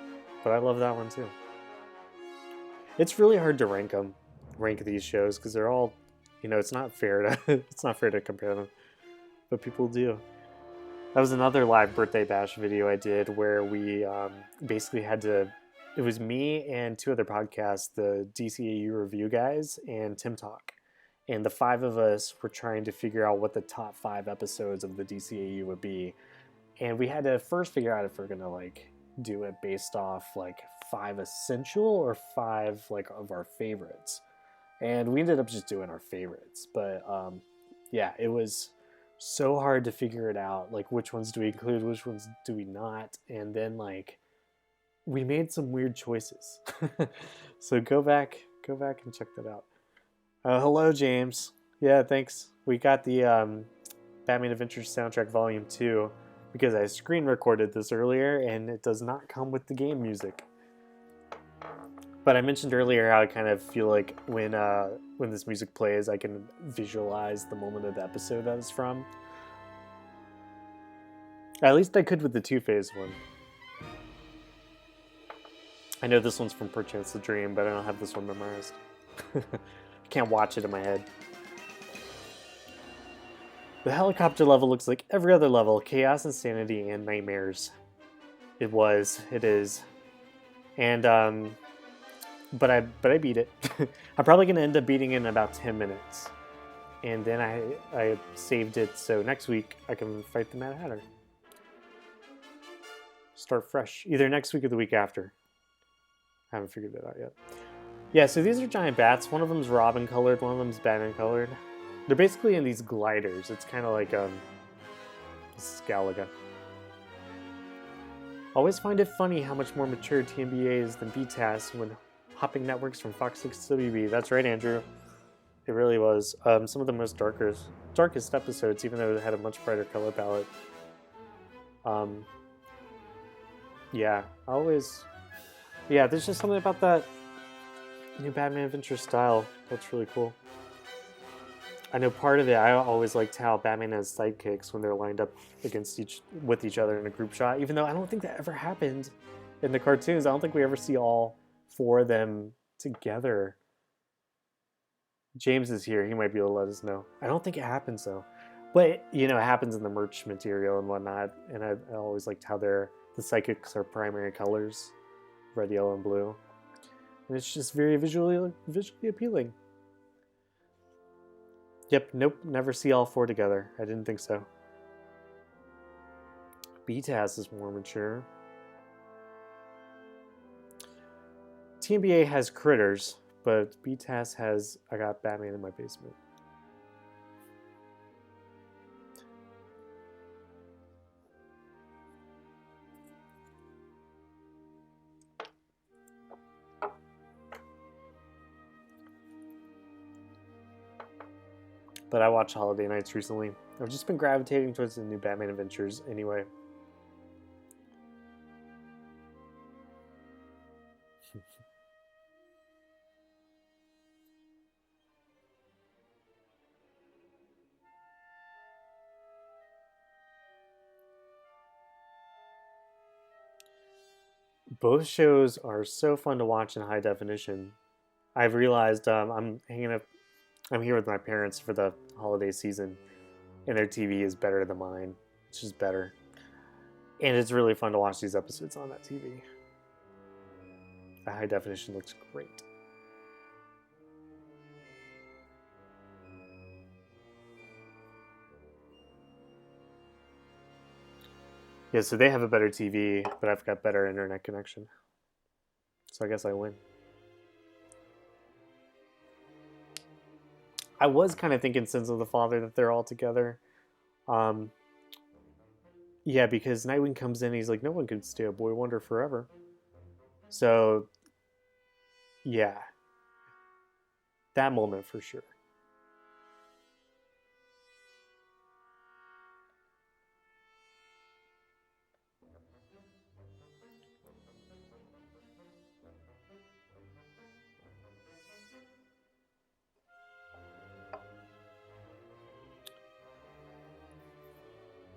but I love that one too. It's really hard to rank these shows because they're all, it's not fair to it's not fair to compare them, but people do. That was another live birthday bash video I did where we basically had to. It was me and two other podcasts, the DCAU review guys and Tim Talk, and the five of us were trying to figure out what the top 5 episodes of the DCAU would be, and we had to first figure out if we're gonna do it based off 5 essential or 5 of our favorites, and we ended up just doing our favorites. But yeah, it was so hard to figure it out, which ones do we include, which ones do we not, and then we made some weird choices. So go back and check that out. Hello, James. Yeah, thanks. We got the Batman Adventures soundtrack volume 2 because I screen recorded this earlier and it does not come with the game music. But I mentioned earlier how I kind of feel like when this music plays, I can visualize the moment of the episode that it's from. At least I could with the Two-Face one. I know this one's from Perchance the Dream, but I don't have this one memorized. I can't watch it in my head. The helicopter level looks like every other level. Chaos, insanity, and nightmares. It is. And, but I beat it. I'm probably going to end up beating it in about 10 minutes. And then I saved it so next week I can fight the Mad Hatter. Start fresh. Either next week or the week after. I haven't figured that out yet. Yeah, so these are giant bats. One of them's Robin colored, one of them's Batman colored. They're basically in these gliders. It's kind of like Scalaga. Always find it funny how much more mature TMBA is than BTAS when hopping networks from Fox 6 to WB. That's right, Andrew. It really was. Some of the most darkest episodes, even though it had a much brighter color palette. Yeah, yeah, there's just something about that new Batman Adventure style that's really cool. I know part of it, I always liked how Batman has sidekicks when they're lined up with each other in a group shot, even though I don't think that ever happened in the cartoons. I don't think we ever see all 4 of them together. James is here. He might be able to let us know. I don't think it happens, though. But, it happens in the merch material and whatnot, and I always liked how the psychics are primary colors, red, yellow, and blue. And it's just very visually appealing. Yep, nope, never see all 4 together. I didn't think so. BTAS is more mature. TMBA has Critters, but BTAS has I Got Batman in My Basement. But I watched Holiday Nights recently. I've just been gravitating towards the new Batman Adventures anyway. Both shows are so fun to watch in high definition. I've realized I'm here with my parents for the holiday season, and their TV is better than mine. It's just better. And it's really fun to watch these episodes on that TV. The high definition looks great. Yeah, so they have a better TV, but I've got better internet connection. So I guess I win. I was kind of thinking Sins of the Father that they're all together. Yeah, because Nightwing comes in, he's like, no one can stay a boy wonder forever. So, yeah, that moment for sure.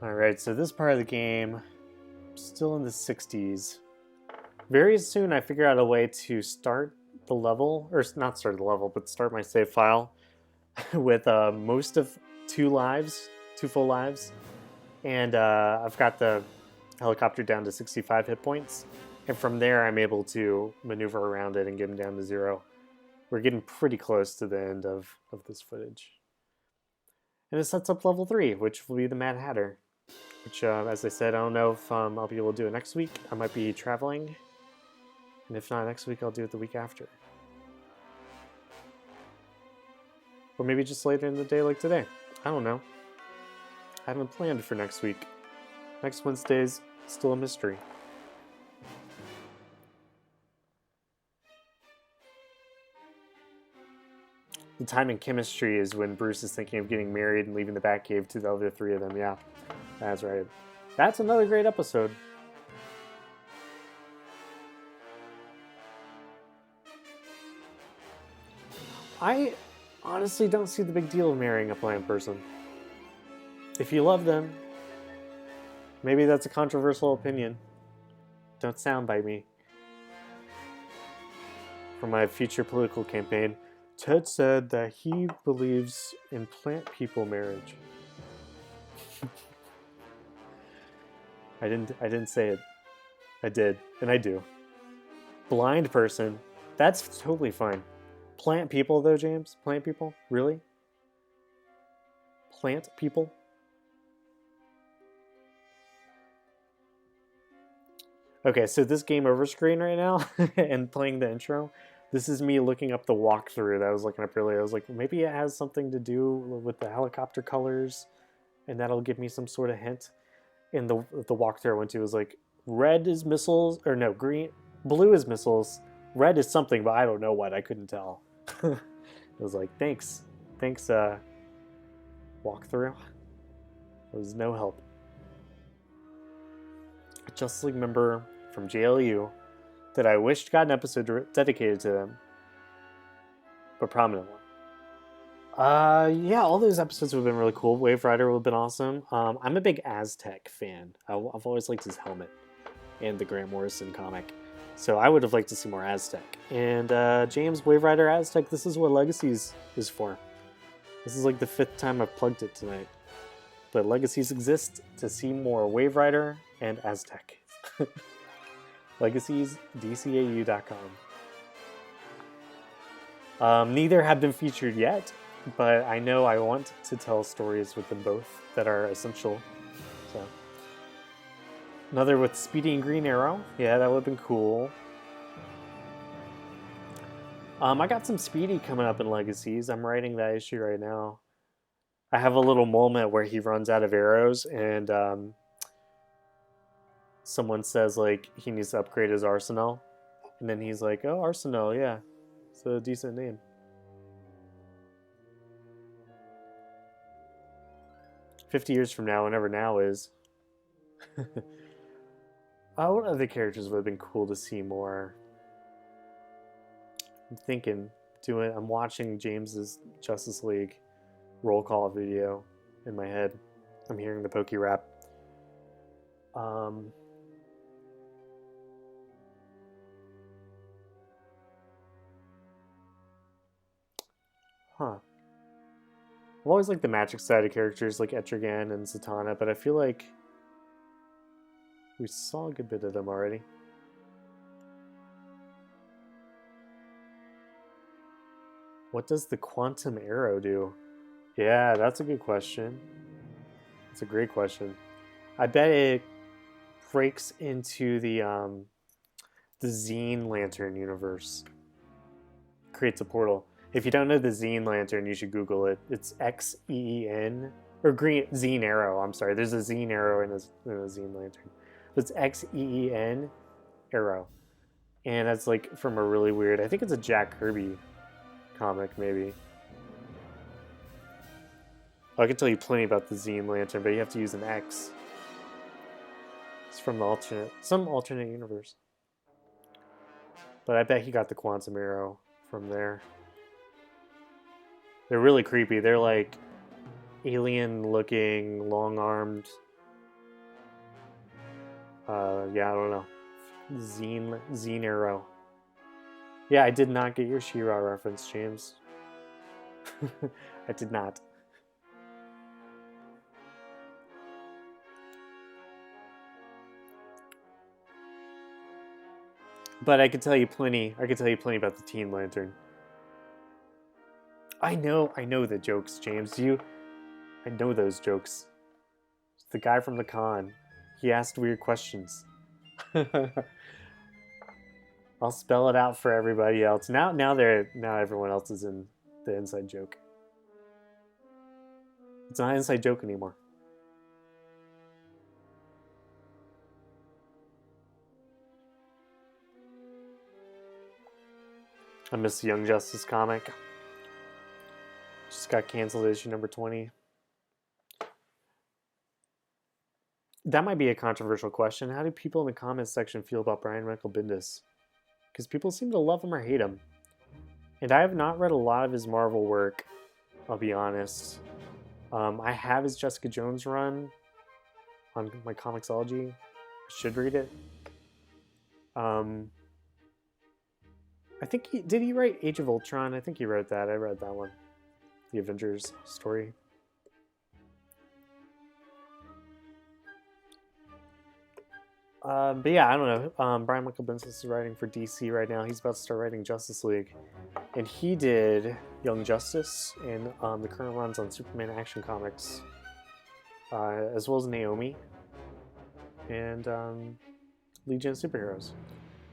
Alright, so this part of the game, still in the 60s. Very soon I figured out a way to start the level, or not start the level, but start my save file with most of 2 lives, 2 full lives. And I've got the helicopter down to 65 hit points. And from there, I'm able to maneuver around it and get him down to 0. We're getting pretty close to the end of this footage. And it sets up level 3, which will be the Mad Hatter. Which, as I said, I don't know if I'll be able to do it next week. I might be traveling. And if not next week, I'll do it the week after. Or maybe just later in the day like today. I don't know. I haven't planned for next week. Next Wednesday's still a mystery. The time in chemistry is when Bruce is thinking of getting married and leaving the Batcave to the other 3 of them. Yeah, that's right. That's another great episode. I honestly don't see the big deal of marrying a plant person. If you love them, maybe that's a controversial opinion. Don't soundbite me. For my future political campaign, Ted said that he believes in plant people marriage. I didn't say it. I did, and I do. Blind person, that's totally fine. Plant people though, James? Plant people? Really? Plant people? Okay, so this game over screen right now and playing the intro, this is me looking up the walkthrough that I was looking up earlier. I was like, maybe it has something to do with the helicopter colors, and that'll give me some sort of hint. And the walkthrough I went to was like, red is missiles, or no, green, blue is missiles, red is something, but I don't know what. I couldn't tell. It was like, thanks, walkthrough. It was no help. A Justice League member from JLU that I wished got an episode dedicated to them, but prominent one. Yeah, all those episodes would have been really cool. Wave Rider would have been awesome. I'm a big Aztec fan. I've always liked his helmet and the Grant Morrison comic. So I would have liked to see more Aztec. And James, Wave Rider Aztec, this is what Legacies is for. This is like the 5th time I've plugged it tonight. But Legacies exist to see more Wave Rider and Aztec. Legacies, DCAU.com. Neither have been featured yet, but I know I want to tell stories with them both that are essential. So another with Speedy and Green Arrow. Yeah, that would have been cool. I got some Speedy coming up in Legacies. I'm writing that issue right now. I have a little moment where he runs out of arrows and someone says like he needs to upgrade his arsenal. And then he's like, oh, Arsenal, yeah. It's a decent name. "50 years from now, whenever now is." What other characters would have been cool to see more? I'm thinking, I'm watching James's Justice League roll call video in my head. I'm hearing the Pokey rap. I've always liked the magic side of characters like Etrigan and Zatanna, but I feel like we saw a good bit of them already. What does the quantum arrow do? Yeah, that's a good question. It's a great question. I bet it breaks into the Zine Lantern universe. Creates a portal. If you don't know the Zine Lantern, you should Google it. It's XEEN, or Green Zine Arrow. I'm sorry. There's a Zine Arrow and a Zine Lantern. It's Xeen Arrow, and that's like from a really weird. I think it's a Jack Kirby comic, maybe. I can tell you plenty about the Zine Lantern, but you have to use an X. It's from the some alternate universe. But I bet he got the Quantum Arrow from there. They're really creepy. They're like alien-looking, long-armed. Yeah, I don't know. Zine Arrow. Yeah, I did not get your She-Ra reference, James. I did not. But I could tell you plenty. I could tell you plenty about the Teen Lantern. I know the jokes, James. I know those jokes. It's the guy from the con. He asked weird questions. I'll spell it out for everybody else. Now everyone else is in the inside joke. It's not an inside joke anymore. I miss the Young Justice comic. Just got canceled issue number 20. That might be a controversial question. How do people in the comments section feel about Brian Michael Bendis? Because people seem to love him or hate him. And I have not read a lot of his Marvel work, I'll be honest. I have his Jessica Jones run on my Comixology. I should read it. I think did he write Age of Ultron? I think he wrote that. I read that one. The Avengers story. But yeah, I don't know. Brian Michael Bendis is writing for DC right now. He's about to start writing Justice League. And he did Young Justice and the current runs on Superman Action Comics, as well as Naomi and Legion of Superheroes.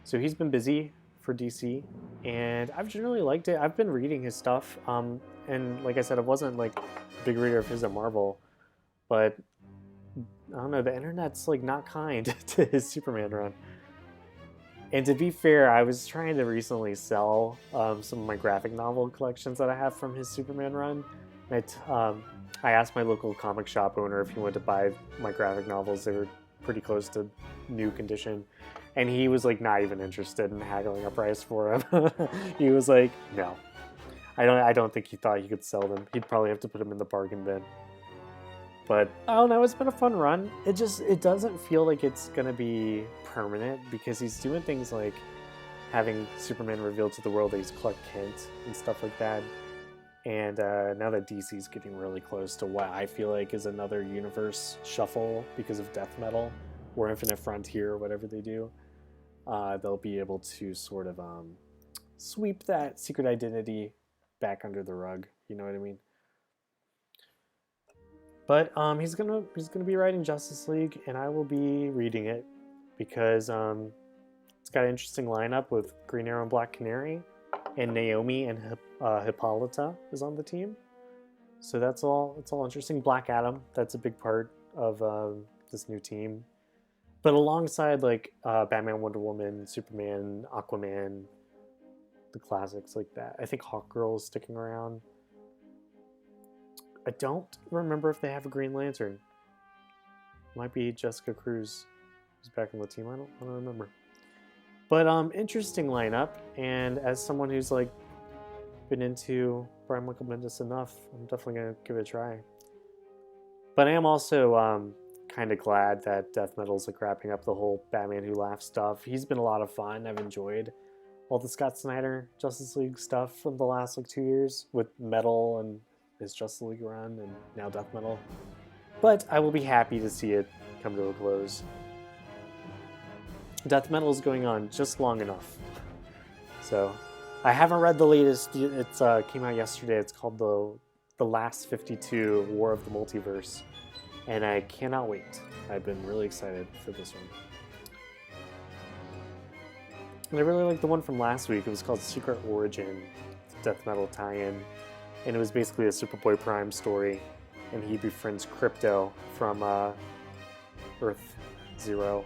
So he's been busy for DC, and I've generally liked it. I've been reading his stuff, and like I said, I wasn't like a big reader of his at Marvel, but I don't know, the internet's like not kind to his Superman run. And to be fair, I was trying to recently sell some of my graphic novel collections that I have from his Superman run. And I asked my local comic shop owner if he wanted to buy my graphic novels. They were pretty close to new condition. And he was like not even interested in haggling a price for them. He was like, no. I don't think he thought he could sell them. He'd probably have to put them in the bargain bin. But I don't know, it's been a fun run. It doesn't feel like it's gonna be permanent because he's doing things like having Superman revealed to the world that he's Clark Kent and stuff like that. And now that DC's getting really close to what I feel like is another universe shuffle because of Death Metal or Infinite Frontier or whatever they do, they'll be able to sort of sweep that secret identity back under the rug. You know what I mean? But he's gonna be writing Justice League, and I will be reading it because it's got an interesting lineup with Green Arrow and Black Canary, and Naomi and Hippolyta is on the team. So it's all interesting. Black Adam, that's a big part of this new team. But alongside like Batman, Wonder Woman, Superman, Aquaman, the classics like that. I think Hawkgirl is sticking around. I don't remember if they have a Green Lantern. Might be Jessica Cruz who's back on the team. I don't remember. But interesting lineup, and as someone who's like been into Brian Michael Bendis enough, I'm definitely gonna give it a try. But I am also kind of glad that Death Metal's like wrapping up the whole Batman Who Laughs stuff. He's been a lot of fun. I've enjoyed all the Scott Snyder Justice League stuff from the last like 2 years with Metal and his Justice League run and now Death Metal. But I will be happy to see it come to a close. Death Metal is going on just long enough. So I haven't read the latest. It came out yesterday. It's called the Last 52 War of the Multiverse. And I cannot wait. I've been really excited for this one. And I really liked the one from last week. It was called Secret Origin. It's a Death Metal tie-in. And it was basically a Superboy Prime story. and he befriends Crypto from Earth Zero.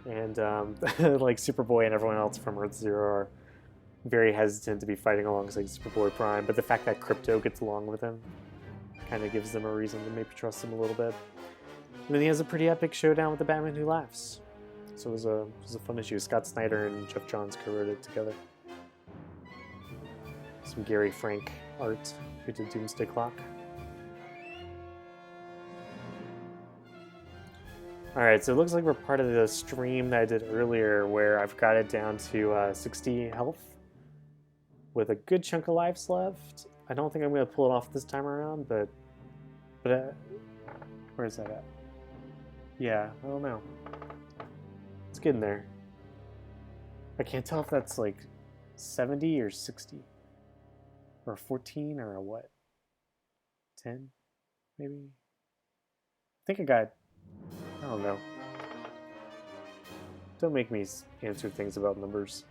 And like Superboy and everyone else from Earth Zero are very hesitant to be fighting alongside Superboy Prime, but the fact that Crypto gets along with him kind of gives them a reason to maybe trust him a little bit. And then he has a pretty epic showdown with the Batman Who Laughs. So it was a fun issue. Scott Snyder and Jeff Johns co-wrote it together. Some Gary Frank art who did Doomsday Clock. Alright, so it looks like we're part of the stream that I did earlier where I've got it down to 60 health with a good chunk of lives left. I don't think I'm going to pull it off this time around, but where is that at? Yeah, I don't know. It's getting there. I can't tell if that's like 70 or 60. Or 14 or a what? 10? Maybe? I think I got... I don't know. Don't make me answer things about numbers.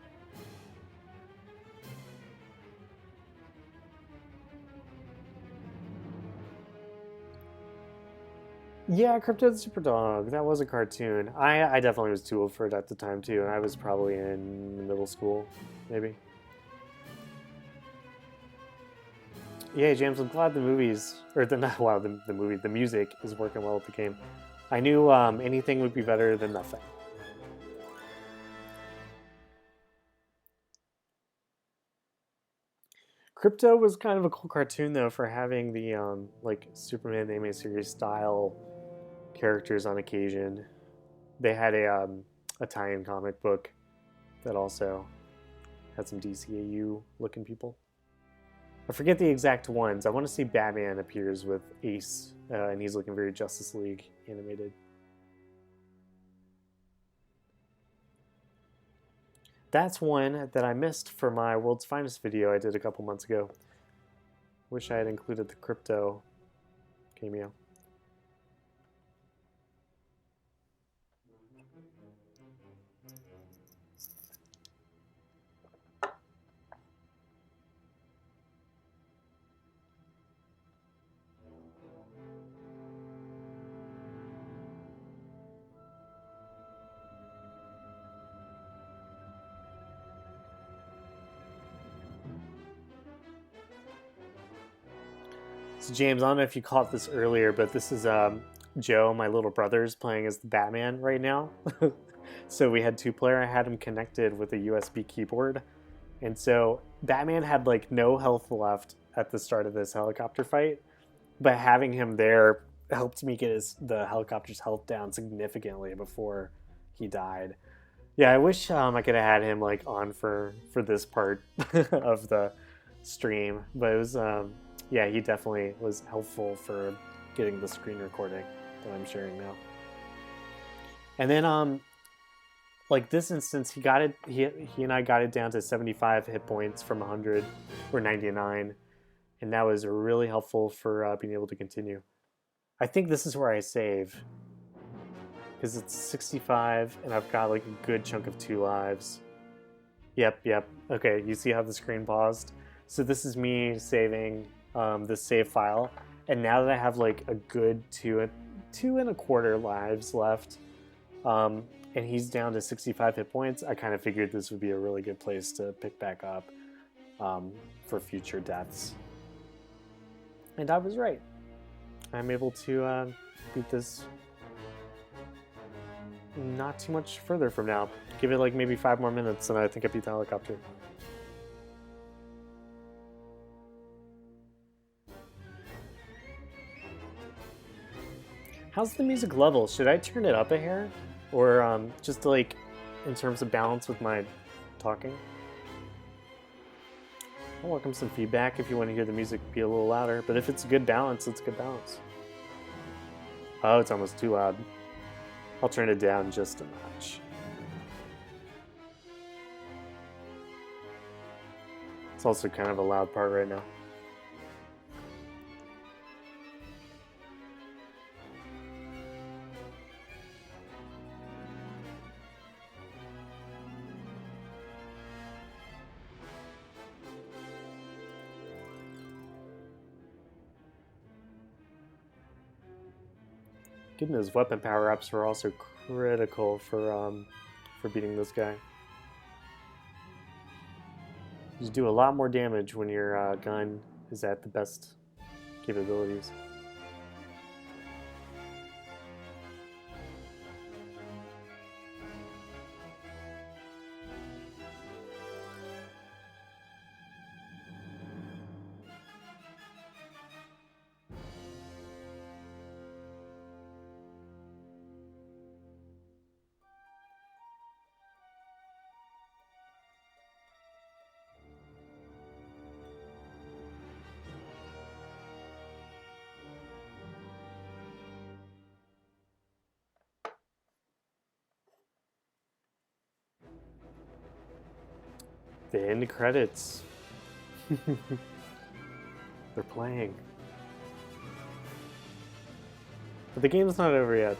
Yeah, Crypto the Super Dog. That was a cartoon. I definitely was too old for it at the time too, and I was probably in middle school, maybe. Yeah, James, I'm glad the movies, or the music is working well with the game. I knew anything would be better than nothing. Crypto was kind of a cool cartoon though for having the like Superman anime series style characters on occasion. They had a tie-in comic book that also had some DCAU looking people. I forget the exact ones. I want to say Batman appears with Ace, and he's looking very Justice League animated. That's one that I missed for my World's Finest video I did a couple months ago. Wish I had included the Crypto cameo. So James, I don't know if you caught this earlier, but this is Joe, my little brother's playing as the Batman right now. So we had two-player. I had him connected with a USB keyboard. And so Batman had like no health left at the start of this helicopter fight, but having him there helped me get the helicopter's health down significantly before he died. Yeah, I wish I could have had him like on for this part of the stream, but it was yeah, he definitely was helpful for getting the screen recording that I'm sharing now. And then like this instance, he and I got it down to 75 hit points from 100 or 99, and that was really helpful for being able to continue. I think this is where I save because it's 65 and I've got like a good chunk of 2 lives. Yep. Okay, you see how the screen paused? So this is me saving this save file, and now that I have like a good 2.25 lives left, and he's down to 65 hit points, I kind of figured this would be a really good place to pick back up for future deaths. And I was right. I'm able to beat this not too much further from now. Give it like maybe 5 more minutes and I think I beat the helicopter. How's the music level? Should I turn it up a hair? Or just like in terms of balance with my talking? I'll welcome some feedback if you want to hear the music be a little louder, but if it's good balance, it's good balance. Oh, it's almost too loud. I'll turn it down just a notch. It's also kind of a loud part right now. Getting those weapon power-ups are also critical for beating this guy. You do a lot more damage when your gun is at the best capabilities. The end credits. They're playing. But the game's not over yet.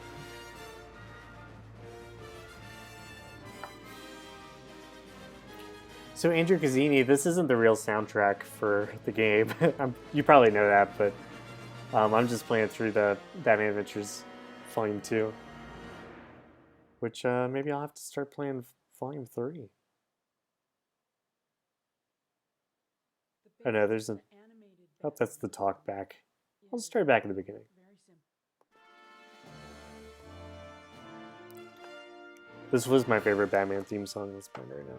So Andrew Cazzini, this isn't the real soundtrack for the game. You probably know that, but I'm just playing through the Batman Adventures Volume 2. Which maybe I'll have to start playing Volume 3. Oh no, there's a... Oh, that's the talk back. I'll start back at the beginning. This was my favorite Batman theme song at this point right now.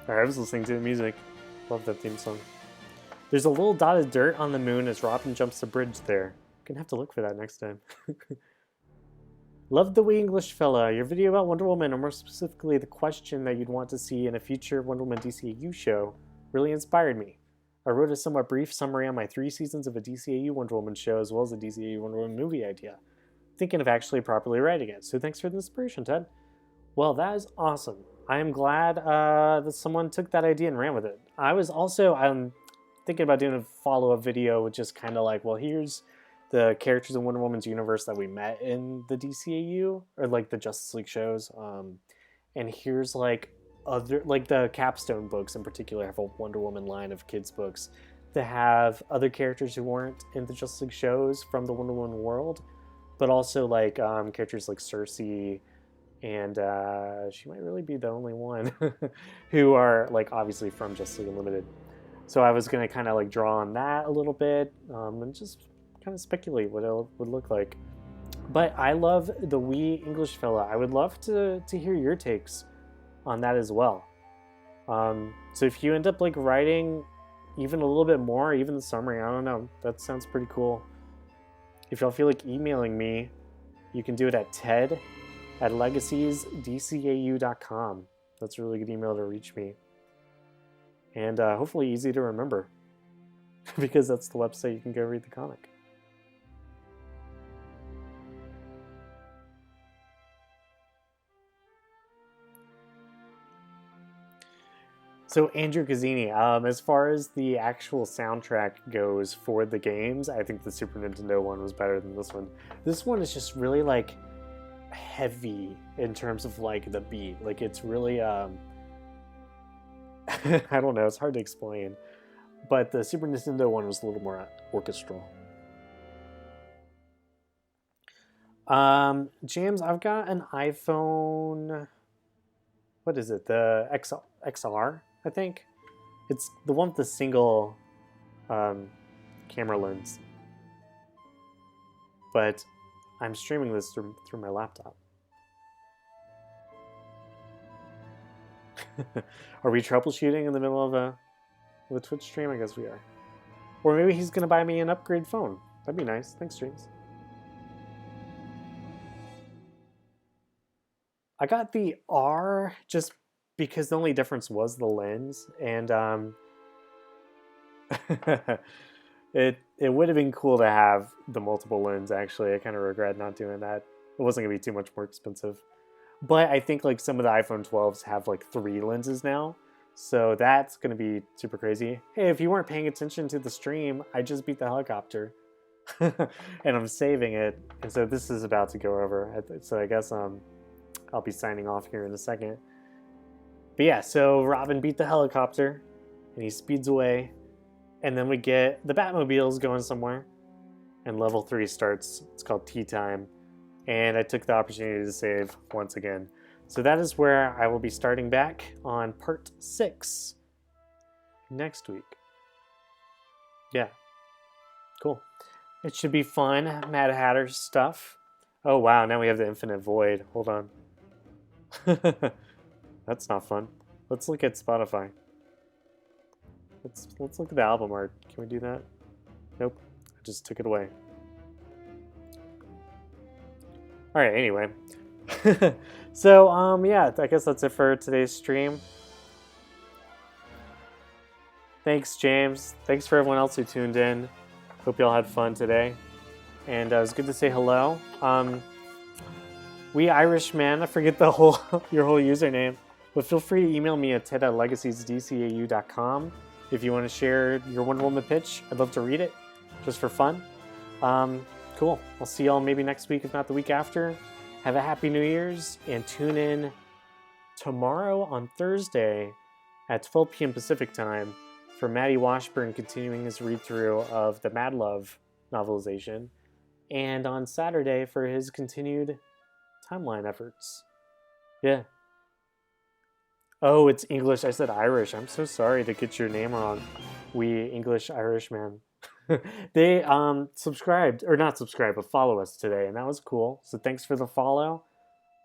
Alright, I was listening to the music. Love that theme song. There's a little dot of dirt on the moon as Robin jumps the bridge there. Gonna have to look for that next time. Love the wee English fella. Your video about Wonder Woman, or more specifically the question that you'd want to see in a future Wonder Woman DCAU show, really inspired me. I wrote a somewhat brief summary on my 3 seasons of a DCAU Wonder Woman show as well as a DCAU Wonder Woman movie idea. Thinking of actually properly writing it, so thanks for the inspiration, Ted. Well, that is awesome. I am glad that someone took that idea and ran with it. I was also thinking about doing a follow-up video with just kind of like, well, here's the characters in Wonder Woman's universe that we met in the DCAU, or like the Justice League shows. And here's like other, like the Capstone books in particular have a Wonder Woman line of kids books that have other characters who weren't in the Justice League shows from the Wonder Woman world, but also like characters like Cersei, and she might really be the only one who are like obviously from Justice League Unlimited. So I was gonna kind of like draw on that a little bit and just kind of speculate what it would look like. But I love the wee English fella. I would love to hear your takes on that as well. So if you end up like writing even a little bit more, even the summary, I don't know, that sounds pretty cool. If y'all feel like emailing me, you can do it at ted@legaciedsdcau.com. That's a really good email to reach me. And hopefully easy to remember, because that's the website you can go read the comic. So Andrew Cazzini, as far as the actual soundtrack goes for the games, I think the Super Nintendo one was better than this one. This one is just really like heavy in terms of like the beat. Like it's really I don't know, it's hard to explain. But the Super Nintendo one was a little more orchestral. James, I've got an iPhone, what is it? The XR, I think. It's the one with the single camera lens. But I'm streaming this through my laptop. Are we troubleshooting in the middle of a Twitch stream? I guess we are. Or maybe he's gonna buy me an upgrade phone. That'd be nice. Thanks, James. I got the R just because the only difference was the lens, and it would have been cool to have the multiple lens. Actually, I kind of regret not doing that. It wasn't gonna be too much more expensive. But I think like some of the iPhone 12s have like 3 lenses now, so that's gonna be super crazy. Hey, if you weren't paying attention to the stream, I just beat the helicopter, and I'm saving it, and so this is about to go over. So I guess I'll be signing off here in a second. But yeah, so Robin beat the helicopter, and he speeds away, and then we get the Batmobiles going somewhere, and level 3 starts. It's called Tea Time, and I took the opportunity to save once again. So that is where I will be starting back on part 6 next week. Yeah, cool. It should be fun. Mad Hatter stuff. Oh wow, now we have the Infinite Void. Hold on. That's not fun. Let's look at Spotify. Let's look at the album art. Can we do that? Nope. I just took it away. Alright, anyway. So, yeah, I guess that's it for today's stream. Thanks, James. Thanks for everyone else who tuned in. Hope y'all had fun today. And it was good to say hello. We Irishmen, I forget the whole your whole username, but feel free to email me at ted@legacesdcau.com if you want to share your Wonder Woman pitch. I'd love to read it, just for fun. Cool. I'll see y'all maybe next week, if not the week after. Have a happy New Year's, and tune in tomorrow on Thursday at 12 p.m. Pacific time for Matty Washburn continuing his read-through of the Mad Love novelization, and on Saturday for his continued timeline efforts. Yeah. Oh, it's English. I said Irish. I'm so sorry to get your name wrong. We English Irishman. They subscribed, or not subscribed, but follow us today, and that was cool. So thanks for the follow.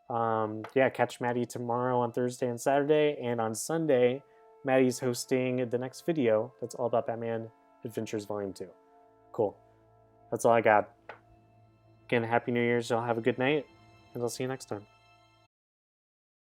Yeah, catch Maddie tomorrow on Thursday and Saturday, and on Sunday, Maddie's hosting the next video that's all about Batman Adventures Volume 2. Cool. That's all I got. Again, Happy New Year's. Y'all have a good night, and I'll see you next time.